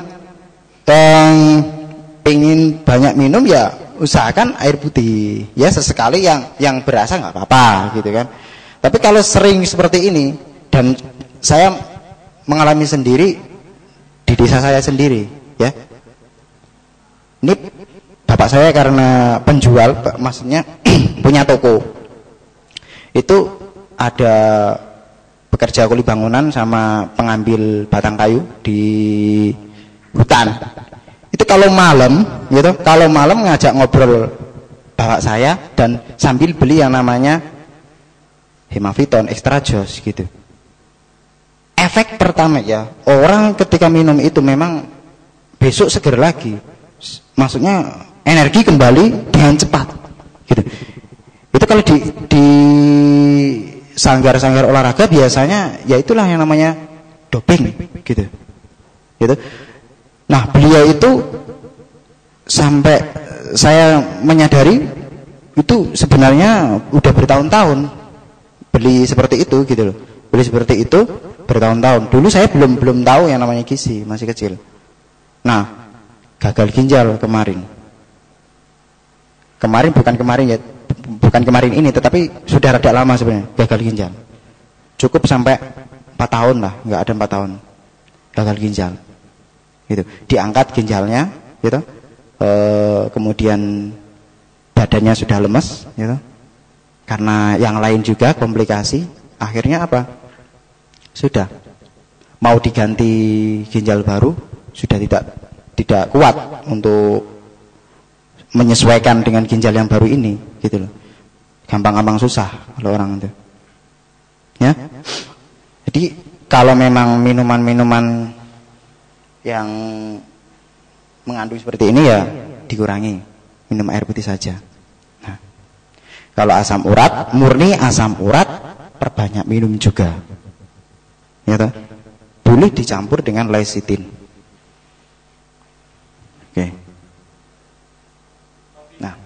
pengen banyak minum ya usahakan air putih. Ya sesekali yang berasa nggak apa-apa gitu kan. Tapi kalau sering seperti ini, dan saya mengalami sendiri di desa saya sendiri, ya. Ini bapak saya karena penjual, maksudnya punya toko. Itu ada pekerja kuli bangunan sama pengambil batang kayu di hutan. Itu kalau malam, gitu, kalau malam ngajak ngobrol bapak saya dan sambil beli yang namanya Hemaviton extra jos gitu. Efek pertama ya, orang ketika minum itu memang besok seger lagi. Maksudnya energi kembali dengan cepat gitu. Itu kalau di sanggar-sanggar olahraga biasanya ya itulah yang namanya doping gitu. Gitu. Nah, beliau itu sampai saya menyadari itu sebenarnya udah bertahun-tahun beli seperti itu gitu loh. Beli seperti itu bertahun-tahun. Dulu saya belum tahu yang namanya gizi, masih kecil. Nah, gagal ginjal kemarin. Bukan kemarin ini, tetapi sudah rada lama sebenarnya gagal ginjal. Cukup sampai 4 tahun lah, nggak ada 4 tahun gagal ginjal. Gitu. Diangkat ginjalnya, gitu. Kemudian badannya sudah lemes, gitu. Karena yang lain juga komplikasi, akhirnya apa? Sudah mau diganti ginjal baru, sudah tidak kuat untuk menyesuaikan dengan ginjal yang baru ini, gitu loh. Gampang-gampang susah kalau orang itu. Ya. Jadi kalau memang minuman-minuman yang mengandung seperti ini ya dikurangi, minum air putih saja. Nah, kalau asam urat, murni asam urat, perbanyak minum juga. Ya toh? Boleh dicampur dengan lecithin. Oke. Nah,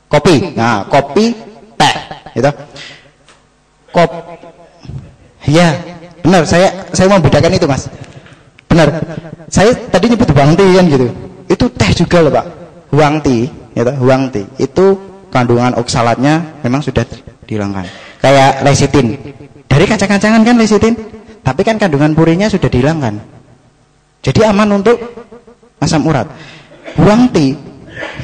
kopi. Nah, kopi, teh, gitu. Ya, benar. Saya mau bedakan itu, Mas. Benar. Saya tadi nyebut huang tea kan gitu. Itu teh juga loh, Pak. Huang tea, gitu. Huang tea itu kandungan oksalatnya memang sudah dihilangkan. Kayak lecithin. Dari kacang-kacangan kan lecithin, tapi kan kandungan purinya sudah dihilangkan. Jadi aman untuk asam urat. Huangti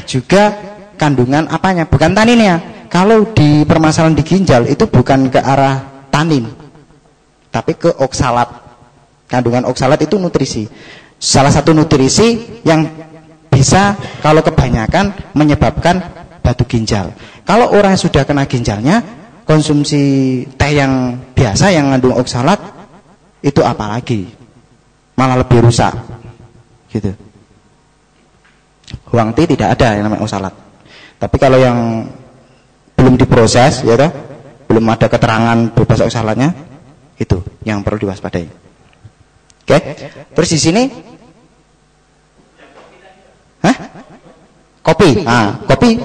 juga kandungan apanya? Bukan taninnya. Kalau di permasalahan di ginjal itu bukan ke arah tanin, tapi ke oksalat. Kandungan oksalat itu nutrisi. Salah satu nutrisi yang bisa kalau kebanyakan menyebabkan batu ginjal. Kalau orang sudah kena ginjalnya, konsumsi teh yang biasa yang mengandung oksalat itu apalagi malah lebih rusak gitu. Huangti tidak ada yang namanya oksalat. Tapi kalau yang belum diproses, ya toh, belum ada keterangan bebas oksalatnya, itu yang perlu diwaspadai. Oke. Terus di sini, kopi. Nah, kopi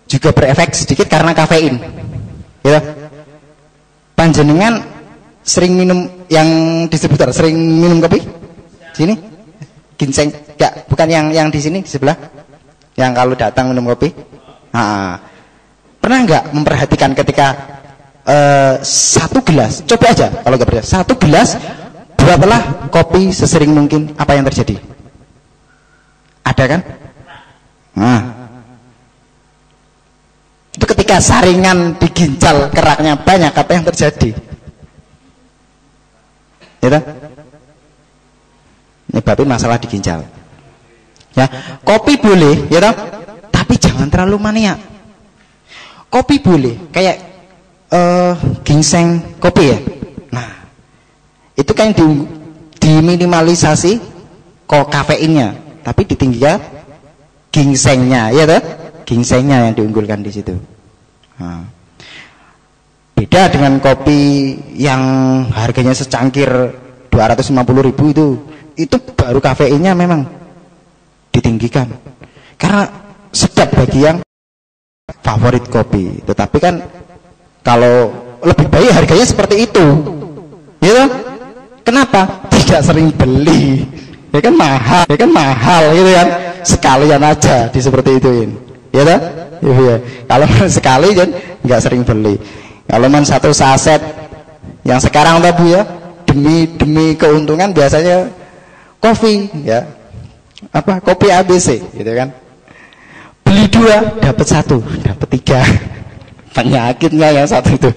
juga berefek sedikit karena kafein. Ya. Panjenengan sering minum yang disebut sering minum kopi? Sini? Ginseng? Enggak, bukan yang di sini di sebelah. Yang kalau datang minum kopi. Nah, pernah enggak memperhatikan ketika satu gelas, coba aja kalau enggak percaya, satu gelas buatlah kopi sesering mungkin, apa yang terjadi? Ada kan? Nah, itu ketika saringan di ginjal keraknya banyak, apa yang terjadi? Ya, nyebabin masalah di ginjal. Ya, kopi boleh, ya toh, tapi jangan terlalu maniak. Kopi boleh, kayak ginseng kopi ya. Nah, itu kan diminimalisasi kok kafeinnya, tapi ditinggikan ginsengnya, ya toh, ginsengnya yang diunggulkan di situ. Nah, beda dengan kopi yang harganya secangkir 250.000 itu baru kafeinnya memang ditinggikan karena sedap bagi yang favorit kopi. Tetapi kan kalau lebih baik harganya seperti itu, ya, kenapa tidak sering beli? Ya kan mahal gitu kan, sekalian aja di seperti ituin, ya toh? Ya. Kalau sekali kan nggak sering beli. Kalau satu saset yang sekarang Bu ya, demi keuntungan biasanya kopi ya, apa kopi ABC gitu kan, beli 2 dapat 1 dapat 3 penyakitnya yang satu itu.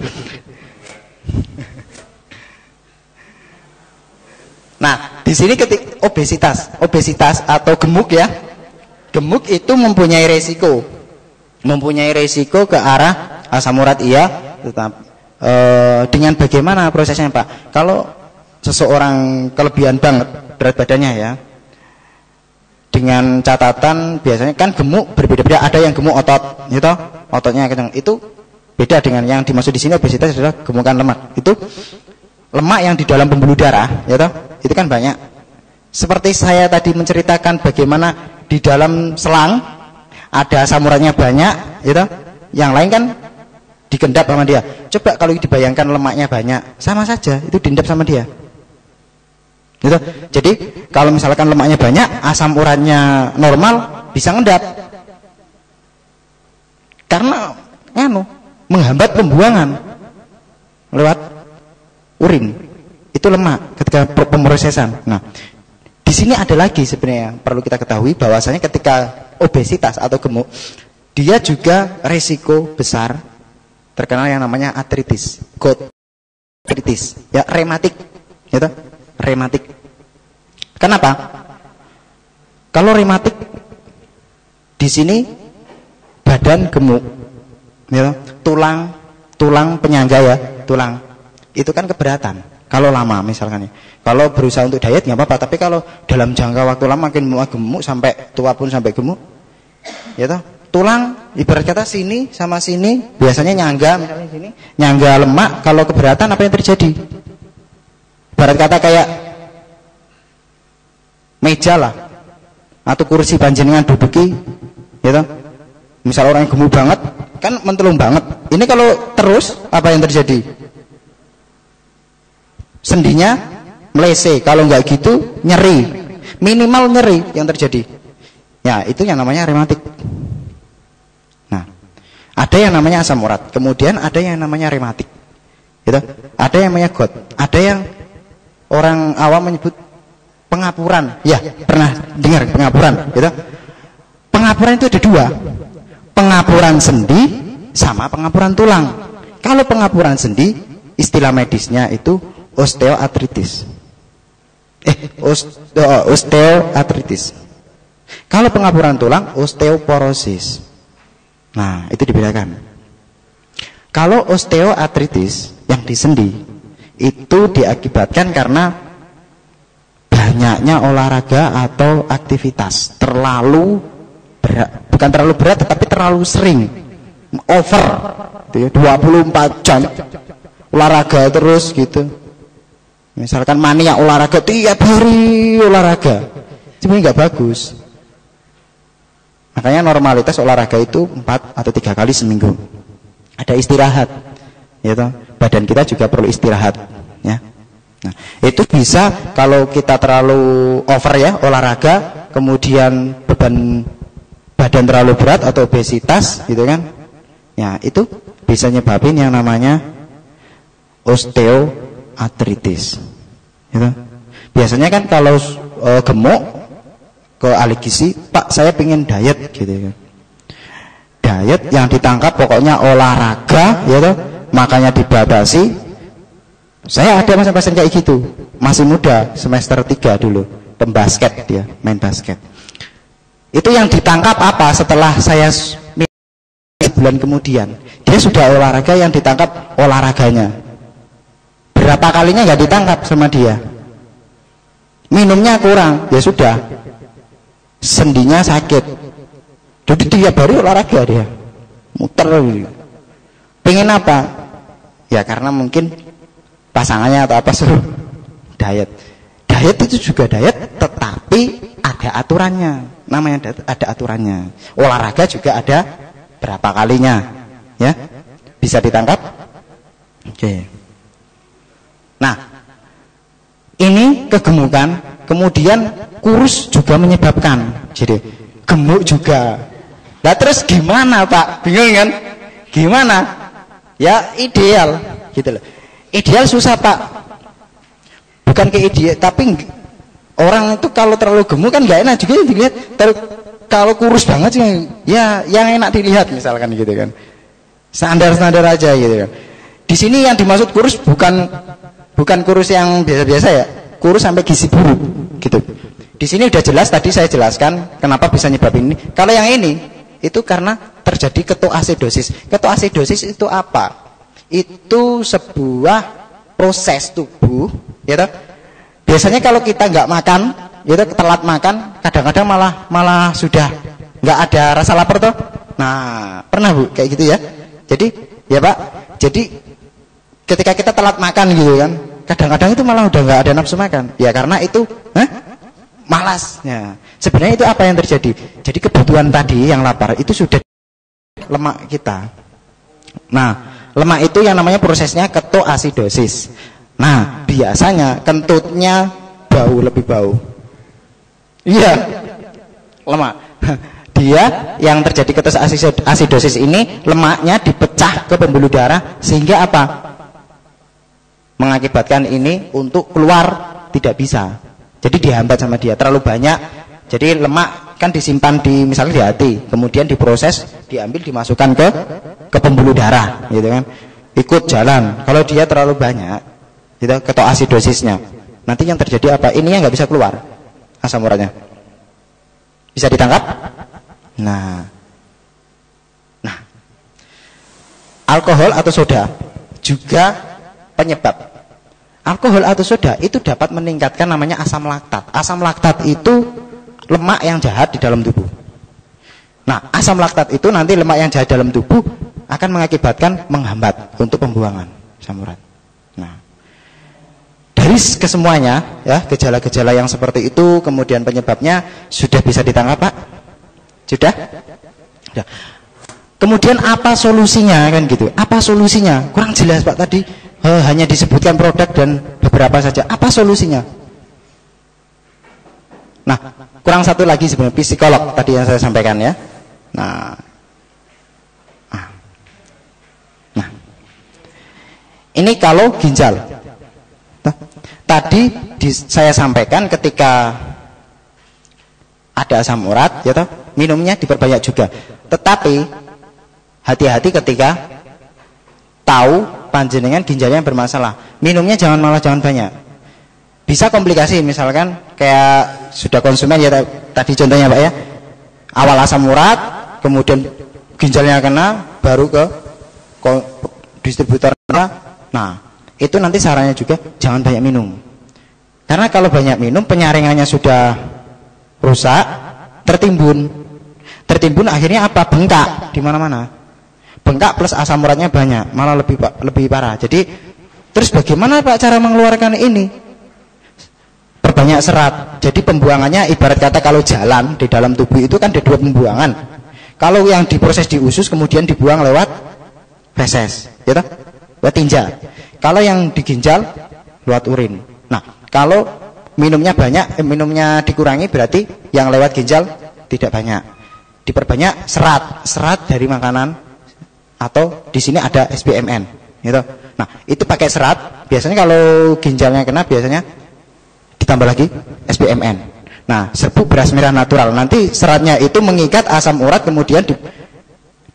Nah di sini ketika obesitas atau gemuk ya, gemuk itu mempunyai resiko ke arah asam urat, iya, tetap dengan bagaimana prosesnya Pak? Kalau seseorang kelebihan banget berat badannya ya, dengan catatan biasanya kan gemuk berbeda-beda, ada yang gemuk otot, gitu, ototnya kencang, itu beda dengan yang dimaksud di sini obesitas adalah gemukan lemak. Itu lemak yang di dalam pembuluh darah, gitu, itu kan banyak. Seperti saya tadi menceritakan bagaimana di dalam selang ada asam uratnya banyak, gitu, yang lain kan digendap sama dia. Coba kalau dibayangkan lemaknya banyak, sama saja itu digendap sama dia. Gitu. Jadi kalau misalkan lemaknya banyak, asam uratnya normal, bisa ngendap. Karena menghambat pembuangan lewat urin. Itu lemak ketika pemrosesan. Nah, di sini ada lagi sebenarnya yang perlu kita ketahui, bahwasanya ketika obesitas atau gemuk, dia juga resiko besar terkenal yang namanya artritis, artritis, ya, rematik, gitu. Rematik. Kenapa? Kalau rematik di sini badan gemuk, ya, tulang penyangga ya, tulang itu kan keberatan. Kalau lama misalkan ya, kalau berusaha untuk diet nggak apa-apa, tapi kalau dalam jangka waktu lama makin gemuk sampai tua pun sampai gemuk, ya toh, tulang ibarat kata sini sama sini biasanya nyangga, misalnya sini nyangga lemak, kalau keberatan apa yang terjadi? Ibarat kata kayak meja lah atau kursi panjenengan duduki, gitu. Misal orang yang gemuk banget kan mentelung banget, ini kalau terus apa yang terjadi? Sendinya melese, kalau nggak gitu nyeri, minimal nyeri yang terjadi. Ya itu yang namanya rematik. Nah, ada yang namanya asam urat, kemudian ada yang namanya rematik, gitu. Ada yang namanya GOT, ada yang orang awam menyebut pengapuran. Ya, pernah dengar pengapuran, gitu. pengapuran itu ada dua, pengapuran sendi sama pengapuran tulang. Kalau pengapuran sendi, istilah medisnya itu osteoartritis. Osteoartritis. Kalau pengapuran tulang, osteoporosis. Nah, itu dibedakan. Kalau osteoartritis yang di sendi itu diakibatkan karena banyaknya olahraga atau aktivitas terlalu berat, bukan terlalu berat tetapi terlalu sering, over 24 jam olahraga terus gitu. Misalkan mania olahraga tiap hari olahraga, sebenarnya nggak bagus. Makanya normalitas olahraga itu 4 atau 3 kali seminggu. Ada istirahat, ya toh. Badan kita juga perlu istirahat, ya. Nah, itu bisa kalau kita terlalu over ya olahraga, kemudian beban badan terlalu berat atau obesitas, gitu kan? Ya, itu bisa nyebabin yang namanya osteoartritis. Gitu. Biasanya kan kalau gemuk ke ahli gizi, Pak saya pengen diet gitu kan. Diet yang ditangkap pokoknya olahraga, ya toh, makanya dibatasi. Saya ada pasien kayak gitu, masih muda, semester 3 dulu, pembasket dia, main basket. Itu yang ditangkap apa? Setelah saya sebulan kemudian, dia sudah olahraga, yang ditangkap olahraganya. Berapa kalinya nggak ditangkap sama dia? Minumnya kurang, ya sudah, sendinya sakit. Jadi tiap hari olahraga dia, muter. Pengen apa? Ya karena mungkin pasangannya atau apa suruh diet. Diet itu juga diet, tetapi ada aturannya. Namanya diet, ada aturannya. Olahraga juga ada berapa kalinya, ya? Bisa ditangkap? Oke. Nah, ini kegemukan, kemudian kurus juga menyebabkan. Jadi gemuk juga. Nah terus gimana Pak? Bingung kan? Gimana? Ya ideal, gitu loh. Ideal susah Pak. Bukan ke ideal, tapi orang itu kalau terlalu gemuk kan nggak enak juga dilihat. Kalau kurus banget sih, ya yang enak dilihat misalkan gitu kan. Standar-standar aja gitu kan. Di sini yang dimaksud kurus bukan kurus yang biasa-biasa ya, kurus sampai gizi buruk gitu. Di sini udah jelas, tadi saya jelaskan kenapa bisa nyebabin ini. Kalau yang ini itu karena terjadi ketoasidosis. Ketoasidosis itu apa? Itu sebuah proses tubuh, ya toh. Biasanya kalau kita nggak makan, ya toh, telat makan, kadang-kadang malah sudah nggak ada rasa lapar toh. Nah, pernah Bu kayak gitu ya? Jadi, ya Pak, jadi ketika kita telat makan gitu kan, kadang-kadang itu malah udah nggak ada nafsu makan. Ya karena itu, malas. Ya. Sebenarnya itu apa yang terjadi? Jadi kebutuhan tadi yang lapar itu sudah lemak kita. Nah, lemak itu yang namanya prosesnya ketoasidosis. Nah, biasanya kentutnya lebih bau. Iya, lemak. Dia yang terjadi ketoasidosis ini, lemaknya dipecah ke pembuluh darah sehingga apa? Mengakibatkan ini untuk keluar tidak bisa. Jadi dihambat sama dia, terlalu banyak. Jadi lemak kan disimpan di misalnya di hati, kemudian diproses, diambil, dimasukkan ke pembuluh darah, gitu kan. Ikut jalan. Kalau dia terlalu banyak, gitu, ketoasidosisnya, nanti yang terjadi apa? Ini yang nggak bisa keluar asam uratnya. Bisa ditangkap? Nah, alkohol atau soda juga penyebab. Alkohol atau soda itu dapat meningkatkan namanya asam laktat. Asam laktat itu lemak yang jahat di dalam tubuh. Nah, asam laktat itu nanti lemak yang jahat dalam tubuh akan mengakibatkan menghambat untuk pembuangan asam urat. Nah, dari kesemuanya ya, gejala-gejala yang seperti itu, kemudian penyebabnya sudah bisa ditangkap Pak? Sudah? Sudah. Kemudian apa solusinya kan gitu? Apa solusinya? Kurang jelas Pak tadi. Hanya disebutkan produk dan beberapa saja. Apa solusinya? Nah, kurang satu lagi sebenarnya, psikolog tadi yang saya sampaikan ya. Nah, ini kalau ginjal. Tadi saya sampaikan ketika ada asam urat, ya toh, minumnya diperbanyak juga. Tetapi hati-hati ketika tahu panjenengan ginjalnya bermasalah, minumnya jangan banyak. Bisa komplikasi, misalkan kayak sudah konsumen ya tadi contohnya Pak ya, awal asam urat, kemudian ginjalnya kena, baru ke distributor. Nah, itu nanti sarannya juga jangan banyak minum. Karena kalau banyak minum, penyaringannya sudah rusak, tertimbun akhirnya apa? Bengkak di mana-mana. Bengkak plus asam uratnya banyak, malah lebih parah. Jadi terus bagaimana Pak cara mengeluarkan ini? Perbanyak serat. Jadi pembuangannya ibarat kata kalau jalan di dalam tubuh itu kan ada 2 pembuangan. Kalau yang diproses di usus kemudian dibuang lewat feses, ya toh? Lewat tinja. Kalau yang di ginjal lewat urin. Nah, kalau minumnya banyak, minumnya dikurangi berarti yang lewat ginjal tidak banyak. Diperbanyak serat dari makanan, atau di sini ada SBMN, gitu. Nah, itu pakai serat. Biasanya kalau ginjalnya kena biasanya ditambah lagi SBMN. Nah, serbuk beras merah natural. Nanti seratnya itu mengikat asam urat, kemudian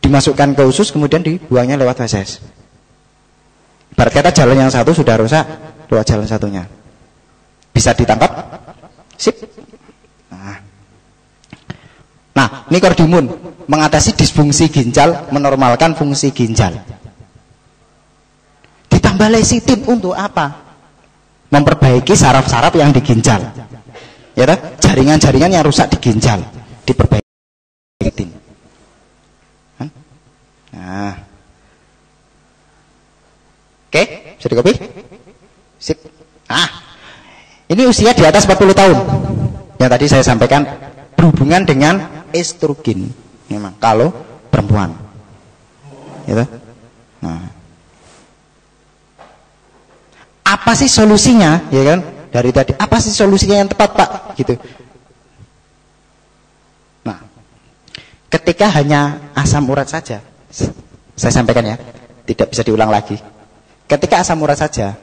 dimasukkan ke usus, kemudian dibuangnya lewat feses. Ibarat kata jalan yang satu sudah rusak, lewat jalan satunya. Bisa ditangkap? Sip. Nah, nikordimun mengatasi disfungsi ginjal, menormalkan fungsi ginjal. Ditambah lecitin untuk apa? Memperbaiki saraf-saraf yang di ginjal. Ya toh? Jaringan-jaringan yang rusak di ginjal diperbaiki. Nah. Oke, bisa di copy? Sip. Nah, ini usia di atas 40 tahun. Yang tadi saya sampaikan berhubungan dengan estrogen. Memang kalau perempuan. Ya toh? Nah. Apa sih solusinya, ya kan? Dari tadi, apa sih solusinya yang tepat, Pak? Gitu. Nah, ketika hanya asam urat saja, saya sampaikan ya, tidak bisa diulang lagi. Ketika asam urat saja,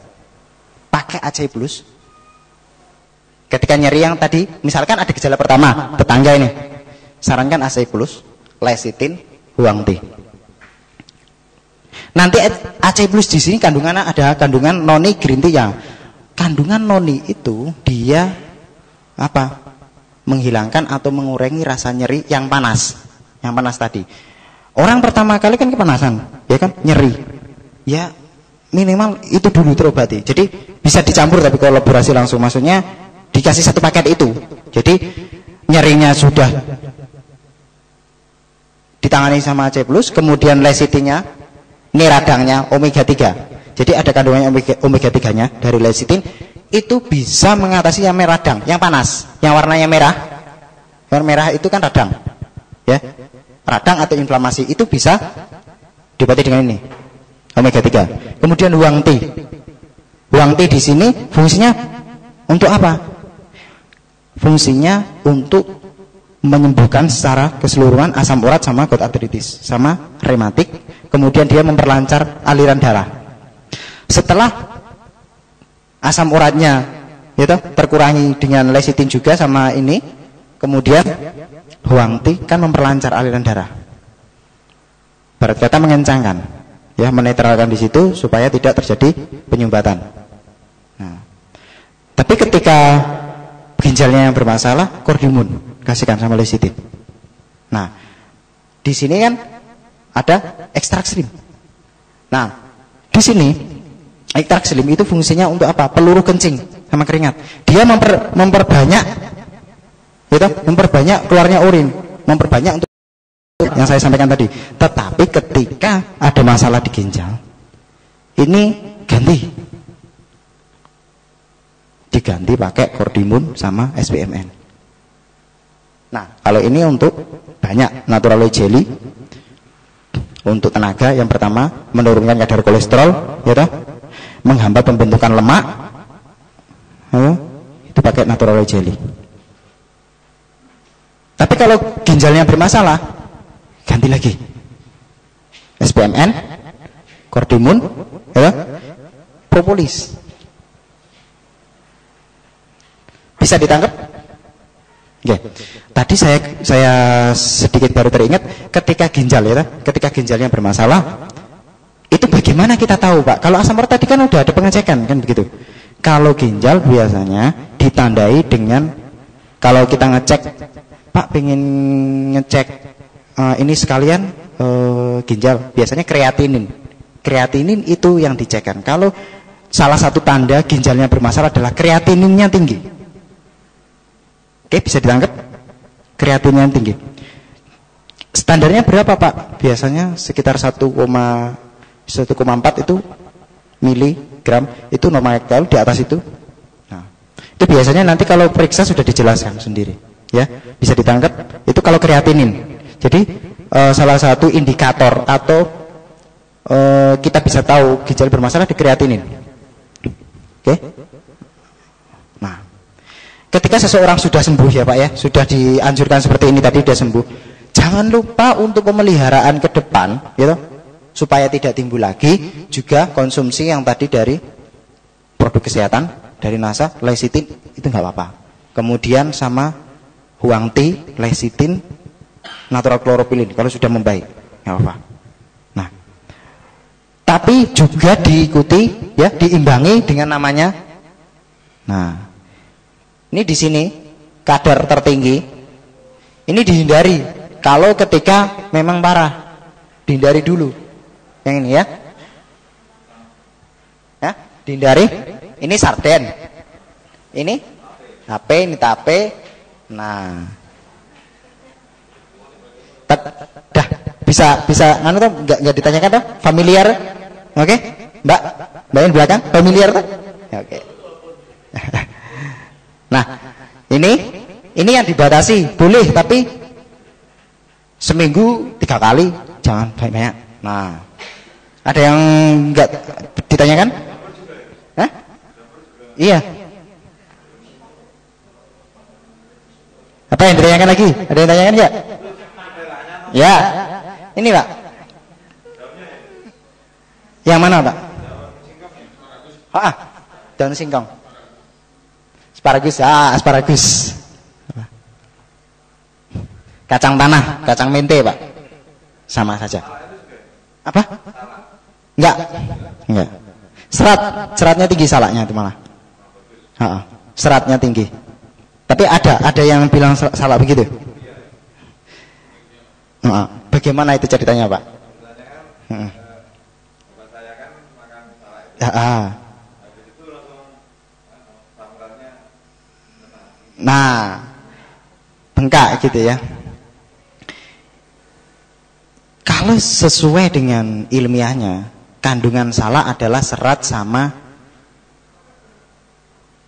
pakai ACI Plus. Ketika nyeri yang tadi, misalkan ada gejala pertama, tetangga ini, sarankan ACI Plus, lecitin, huang T. Nanti ACI Plus di sini kandungannya ada kandungan noni green tea ya. Kandungan noni itu dia apa? Menghilangkan atau mengurangi rasa nyeri yang panas tadi. Orang pertama kali kan kepanasan, ya kan, nyeri. Ya minimal itu dulu terobati. Jadi bisa dicampur tapi kolaborasi langsung, maksudnya dikasih satu paket itu. Jadi nyerinya sudah ditangani sama ACI Plus, kemudian lecitinnya, ini radangnya omega 3. Jadi ada kandungannya omega 3-nya dari lecitin, itu bisa mengatasi yang radang, yang panas, yang warnanya merah. Warna merah itu kan radang. Ya. Radang atau inflamasi itu bisa diobati dengan ini. Omega 3. Kemudian huang T. Huang T di sini fungsinya untuk apa? Fungsinya untuk menyembuhkan secara keseluruhan asam urat sama gout artritis, sama rematik. Kemudian dia memperlancar aliran darah. Setelah asam uratnya gitu, terkurangi dengan lecitin juga sama ini, kemudian huang T kan memperlancar aliran darah. Barat kata mengencangkan, ya, menetralkan di situ supaya tidak terjadi penyumbatan. Nah, tapi ketika ginjalnya yang bermasalah, kordimun kasihkan sama lecitin. Nah, di sini kan ada ekstrak slim. Nah, di sini ekstrak slim itu fungsinya untuk apa? Peluru kencing sama keringat. Dia memperbanyak, gitu, memperbanyak keluarnya urin, memperbanyak untuk yang saya sampaikan tadi. Tetapi ketika ada masalah di ginjal, ini diganti pakai kordimun sama SBMN. Nah, kalau ini untuk banyak natural jelly. Untuk tenaga, yang pertama menurunkan kadar kolesterol, ya toh? Menghambat pembentukan lemak, itu pakai natural jelly. Tapi kalau ginjalnya bermasalah, ganti lagi SBMN, kordimun, ya, propolis. Bisa ditangkap? Oke. Tadi saya sedikit baru teringat ketika ginjal ya, ketika ginjalnya bermasalah, itu bagaimana kita tahu, Pak? Kalau asam urat tadi kan udah ada pengecekan kan begitu. Kalau ginjal biasanya ditandai dengan, kalau kita ngecek, Pak pengen ngecek ini sekalian ginjal, biasanya kreatinin. Kreatinin itu yang dicekkan. Kalau salah satu tanda ginjalnya bermasalah adalah kreatininnya tinggi. Oke, bisa ditangkap? Kreatinnya tinggi. Standarnya berapa, Pak? Biasanya sekitar 1,4 itu miligram, itu normal. Kalau di atas itu, nah, itu biasanya nanti kalau periksa sudah dijelaskan sendiri, ya, bisa ditangkap. Itu kalau kreatinin. Jadi salah satu indikator atau kita bisa tahu ginjal bermasalah di kreatinin. Oke? Nah, ketika seseorang sudah sembuh ya Pak ya, sudah dianjurkan seperti ini tadi, sudah sembuh, jangan lupa untuk pemeliharaan ke depan, gitu, supaya tidak timbul lagi, juga konsumsi yang tadi dari produk kesehatan, dari NASA, lecithin, itu nggak apa-apa. Kemudian sama Huangti, lecithin, natural chlorophyllin, kalau sudah membaik, nggak apa-apa. Nah, tapi juga diikuti, ya, diimbangi dengan namanya. Nah, ini di sini kadar tertinggi, ini dihindari. Kalau ketika memang parah, dihindari dulu. Yang ini ya, ya, dihindari. Ini sarden, ini HP, ini tape. Nah, dah bisa anu tuh nggak ditanyakan tuh, familiar, oke? Mbak yang belakang familiar tuh, oke. Nah, ini yang dibatasi, boleh tapi seminggu 3 kali, jangan banyak. Nah, ada yang nggak ditanyakan? Hah? Iya. Apa yang ditanyakan lagi? Ada yang ditanyakan nggak? Ya, ini Pak. Yang mana Pak? Daun singkong. Asparagus, asparagus. Kacang tanah, kacang mente Pak. Sama saja. Apa? Enggak. Seratnya tinggi salaknya itu malah. Seratnya tinggi. Tapi ada yang bilang salak begitu. Bagaimana itu ceritanya Pak? Nah, bengkak gitu ya. Kalau sesuai dengan ilmiahnya, kandungan salak adalah serat sama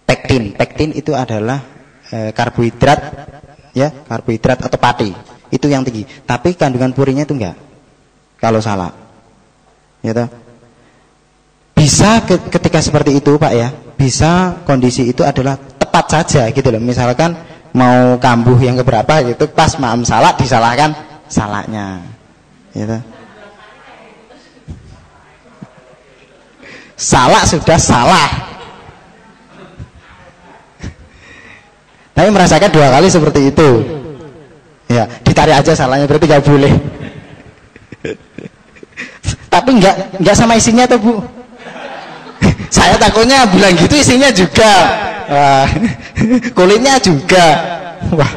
pektin. Pektin itu adalah karbohidrat, ya, karbohidrat atau pati. Itu yang tinggi. Tapi kandungan purinya itu enggak. Kalau salak, gitu. Bisa ketika seperti itu Pak ya, bisa kondisi itu adalah tepat saja gitu loh. Misalkan mau kambuh yang keberapa gitu, pas maam salak disalahkan salaknya, gitu. Salak sudah salah. Tapi merasakan 2 kali seperti itu. Ya, ditarik aja salahnya, berarti nggak boleh. Tapi nggak sama isinya tuh Bu. Saya takutnya bilang gitu isinya juga, kulitnya juga. Wah,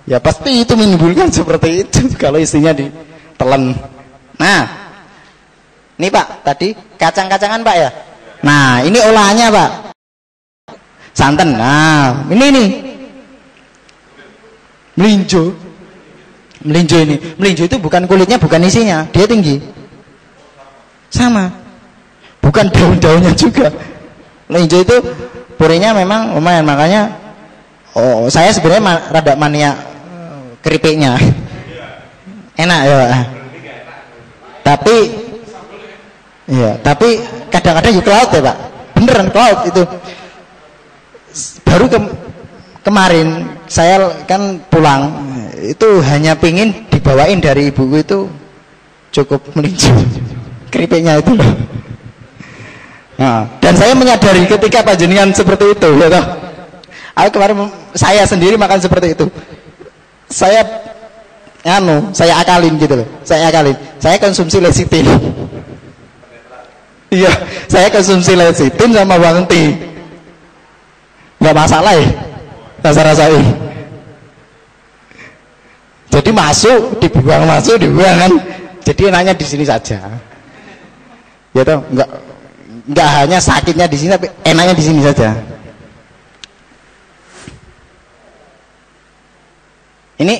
ya pasti itu menimbulkan seperti itu kalau isinya ditelan. Nah, ini Pak, tadi kacang-kacangan Pak ya. Nah, ini olahannya Pak. Santan. Nah, ini nih. Melinjo ini. Melinjo itu bukan kulitnya, bukan isinya, dia tinggi. Sama. Bukan daun-daunnya juga. Melinjo itu purinya memang lumayan, makanya saya sebenarnya rada mania keripiknya. Enak ya Pak. Tapi kadang-kadang juga laut ya Pak. Beneran laut itu. Baru kemarin saya kan pulang, itu hanya pingin dibawain dari ibuku, itu cukup melinjo keripiknya itu loh. Nah, dan saya menyadari ketika panjenengan seperti itu, ya toh, Aku kemarin saya sendiri makan seperti itu. Saya akalin gitu loh. Saya konsumsi lecitin. Iya, saya konsumsi lecitin sama bawang putih. Enggak masalah ya. Rasa-rasain. Jadi masuk, dibuang kan. Jadi enaknya di sini saja. Ya toh, enggak hanya sakitnya di sini tapi enaknya di sini saja. Ini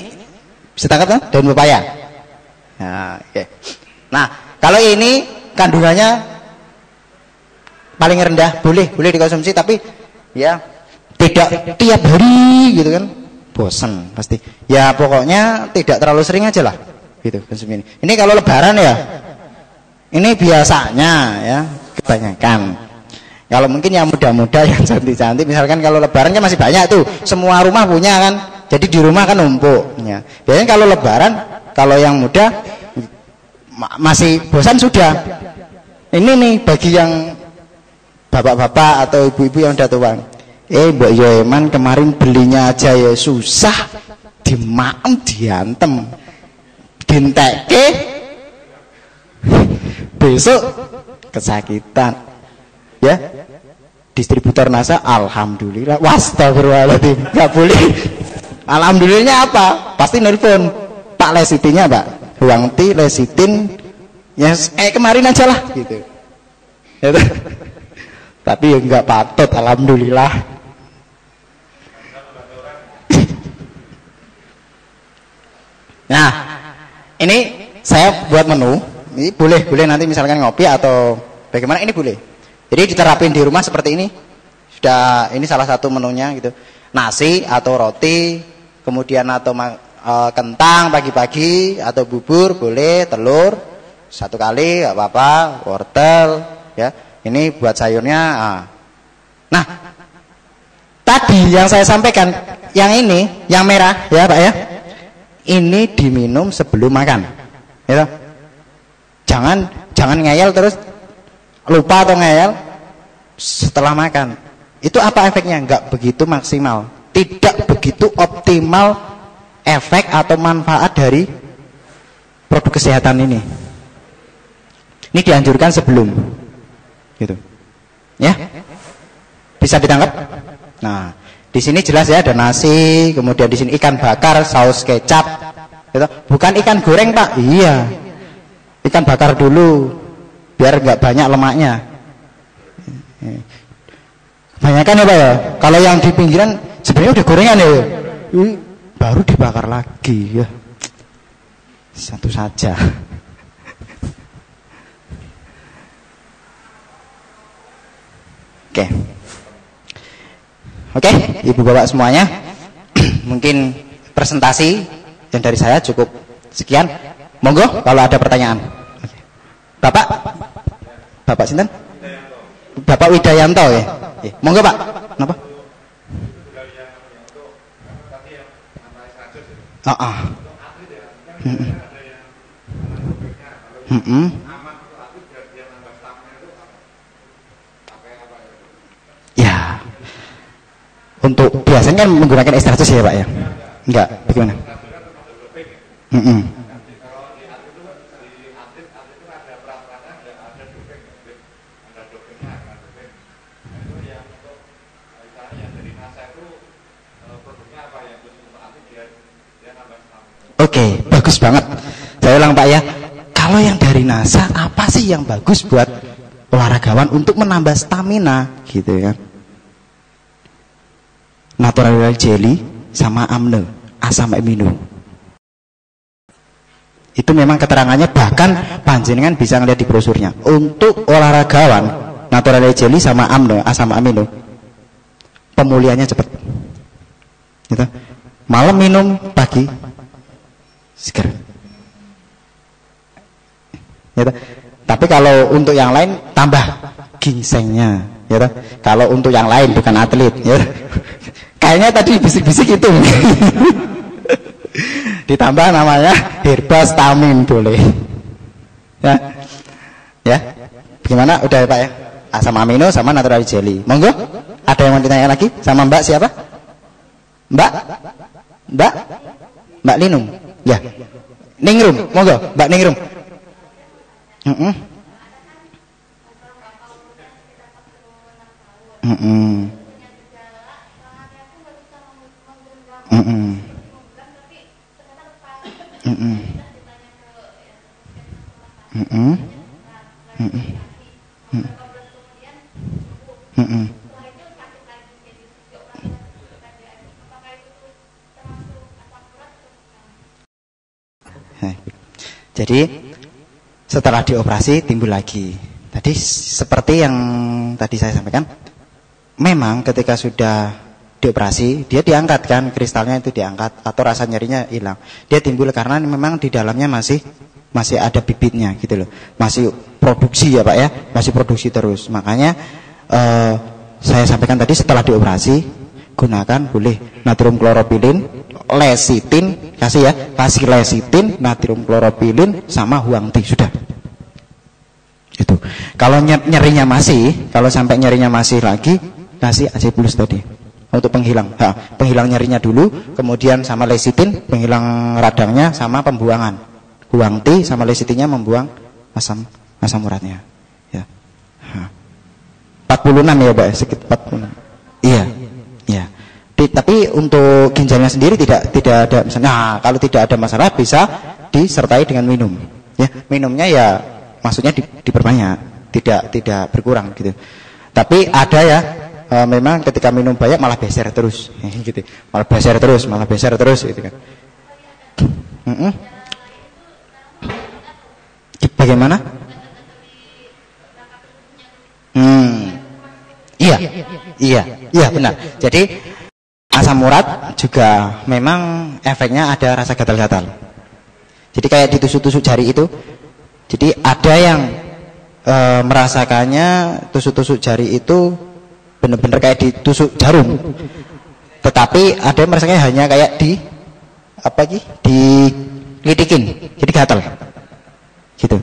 bisa tangkap kan? Daun pepaya. Nah, oke. Nah, kalau ini kandungannya paling rendah, boleh dikonsumsi, tapi ya tidak tiap hari gitu kan, bosan pasti. Ya pokoknya tidak terlalu sering aja lah, gitu konsumsi ini. Ini kalau Lebaran ya, ini biasanya ya kebanyakan. Kalau mungkin yang muda-muda yang cantik-cantik, misalkan kalau Lebaran kan masih banyak tuh, semua rumah punya kan. Jadi di rumah kan numpuk. Ya. Biasanya kalau Lebaran, kalau yang muda masih bosan sudah. Ini nih bagi yang bapak-bapak atau ibu-ibu yang udah tua. Mbak Yoeman kemarin belinya aja ya susah, dimaem diantem, dinteke, besok kesakitan. Ya, distributor NASA, alhamdulillah, wastagfirullahaladzim, nggak boleh. Alhamdulillahnya apa? Pasti nelfon Pak lecitinnya Pak, bawang putih lecitin, ya kemarin aja lah gitu. Ya, tapi ya nggak patut, alhamdulillah. Nah, ini saya buat menu. Ini boleh nanti misalkan ngopi atau bagaimana, ini boleh. Jadi diterapin di rumah seperti ini. Sudah, ini salah satu menunya gitu. Nasi atau roti, kemudian atau kentang pagi-pagi atau bubur boleh, telur satu kali nggak apa-apa, wortel ya. Ini buat sayurnya. Nah, tadi yang saya sampaikan, yang ini, yang merah ya Pak ya, ini diminum sebelum makan, ya. Jangan ngeyel terus lupa atau ngeyel setelah makan. Itu apa efeknya? Enggak begitu maksimal, tidak begitu optimal efek atau manfaat dari produk kesehatan ini. Ini dianjurkan sebelum, gitu, ya. Bisa ditangkap? Nah, di sini jelas ya, ada nasi, kemudian di sini ikan bakar, saus kecap, gitu. Bukan ikan goreng Pak, iya, ikan bakar dulu, biar nggak banyak lemaknya. Kebanyakan ya Pak ya, kalau yang di pinggiran sebenarnya udah gorengan ya, baru dibakar lagi ya. Satu saja. Oke, Ibu Bapak semuanya, mungkin presentasi yang dari saya cukup sekian. Monggo kalau ada pertanyaan. Bapak sinten? Bapak Widayanto ya. Monggo Pak. Kenapa? Ya. Untuk biasanya kan menggunakan ekstrakus ya Pak ya? Enggak, bagaimana? Oke, bagus banget. Saya ulang Pak ya. Kalau yang dari NASA, apa sih yang bagus buat olahragawan untuk menambah stamina gitu ya? Natural jelly sama amino, asam amino. Itu memang keterangannya, bahkan panjenengan bisa ngeliat di brosurnya. Untuk olahragawan, natural jelly sama amino, asam amino, pemulihannya cepat. Gitu. Malam minum, pagi seger. Gitu. Tapi kalau untuk yang lain tambah ginsengnya. Gitu. Kalau untuk yang lain bukan atlet. Gitu. Kayaknya tadi bisik-bisik itu. Ditambah namanya herbastamin boleh. Ya. Ya. Gimana? Udah ya Pak ya? Asam amino sama natural jelly. Monggo. Ada yang mau ditanya lagi sama Mbak siapa? Mbak Linung. Ya. Ningrum, monggo, Mbak Ningrum. Heeh. Heeh. Heeh. Heeh. Heeh. Heeh. Heeh. Jadi setelah dioperasi timbul lagi. Tadi seperti yang tadi saya sampaikan, memang ketika sudah dioperasi dia diangkat kan, kristalnya itu diangkat atau rasa nyerinya hilang. Dia timbul karena memang di dalamnya masih ada bibitnya gitu loh. Masih produksi ya Pak ya, masih produksi terus. Makanya saya sampaikan tadi setelah dioperasi gunakan boleh natrium kloropilin, lesitin, kasih lesitin, natrium kloropilin sama huang T sudah. Itu. Kalau nyerinya masih, kalau sampai nyerinya masih lagi, kasih AC plus tadi untuk penghilang. Penghilang nyerinya dulu, kemudian sama lesitin, penghilang radangnya sama pembuangan. Huang T sama lesitinnya membuang asam uratnya. Ya. 46 ya, Pak, sekitar 46. Iya. Ya. Tapi untuk ginjalnya sendiri tidak ada misalnya. Kalau tidak ada masalah bisa disertai dengan minum. Ya, minumnya ya maksudnya diperbanyak, tidak berkurang gitu. Tapi ada ya memang ketika minum banyak malah beser terus gitu. Malah beser terus gitu kan. Bagaimana? Iya benar. Jadi asam urat juga memang efeknya ada rasa gatal-gatal. Jadi kayak ditusuk-tusuk jari itu. Jadi ada yang merasakannya tusuk-tusuk jari itu benar-benar kayak ditusuk jarum. Tetapi ada yang merasakannya hanya kayak dilitikin, jadi gatal. Gitu.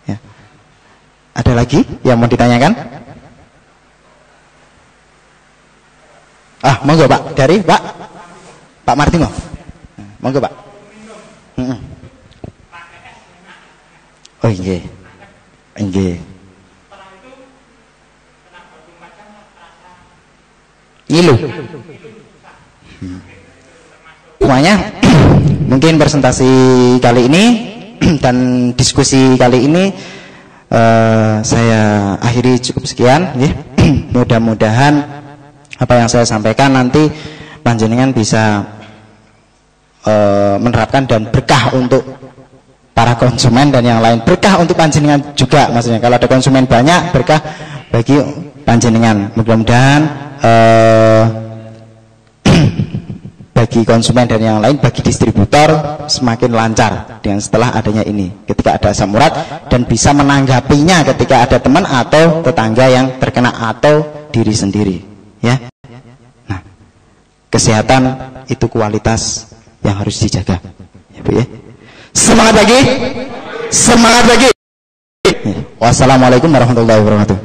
Ya. Ada lagi yang mau ditanyakan? Monggo Pak, dari Pak Martino. Monggo Pak. Oh iya. Ngilu. Semuanya mungkin presentasi kali ini dan diskusi kali ini saya akhiri cukup sekian ya. Mudah-mudahan apa yang saya sampaikan nanti panjenengan bisa menerapkan dan berkah untuk para konsumen dan yang lain, berkah untuk panjenengan juga maksudnya. Kalau ada konsumen banyak, berkah bagi panjenengan. Mudah-mudahan bagi konsumen dan yang lain, bagi distributor semakin lancar dengan setelah adanya ini. Ketika ada asam urat dan bisa menanggapinya ketika ada teman atau tetangga yang terkena atau diri sendiri, ya. Nah, kesehatan itu kualitas yang harus dijaga, ya Bu ya. Semangat lagi. Wassalamualaikum warahmatullahi wabarakatuh.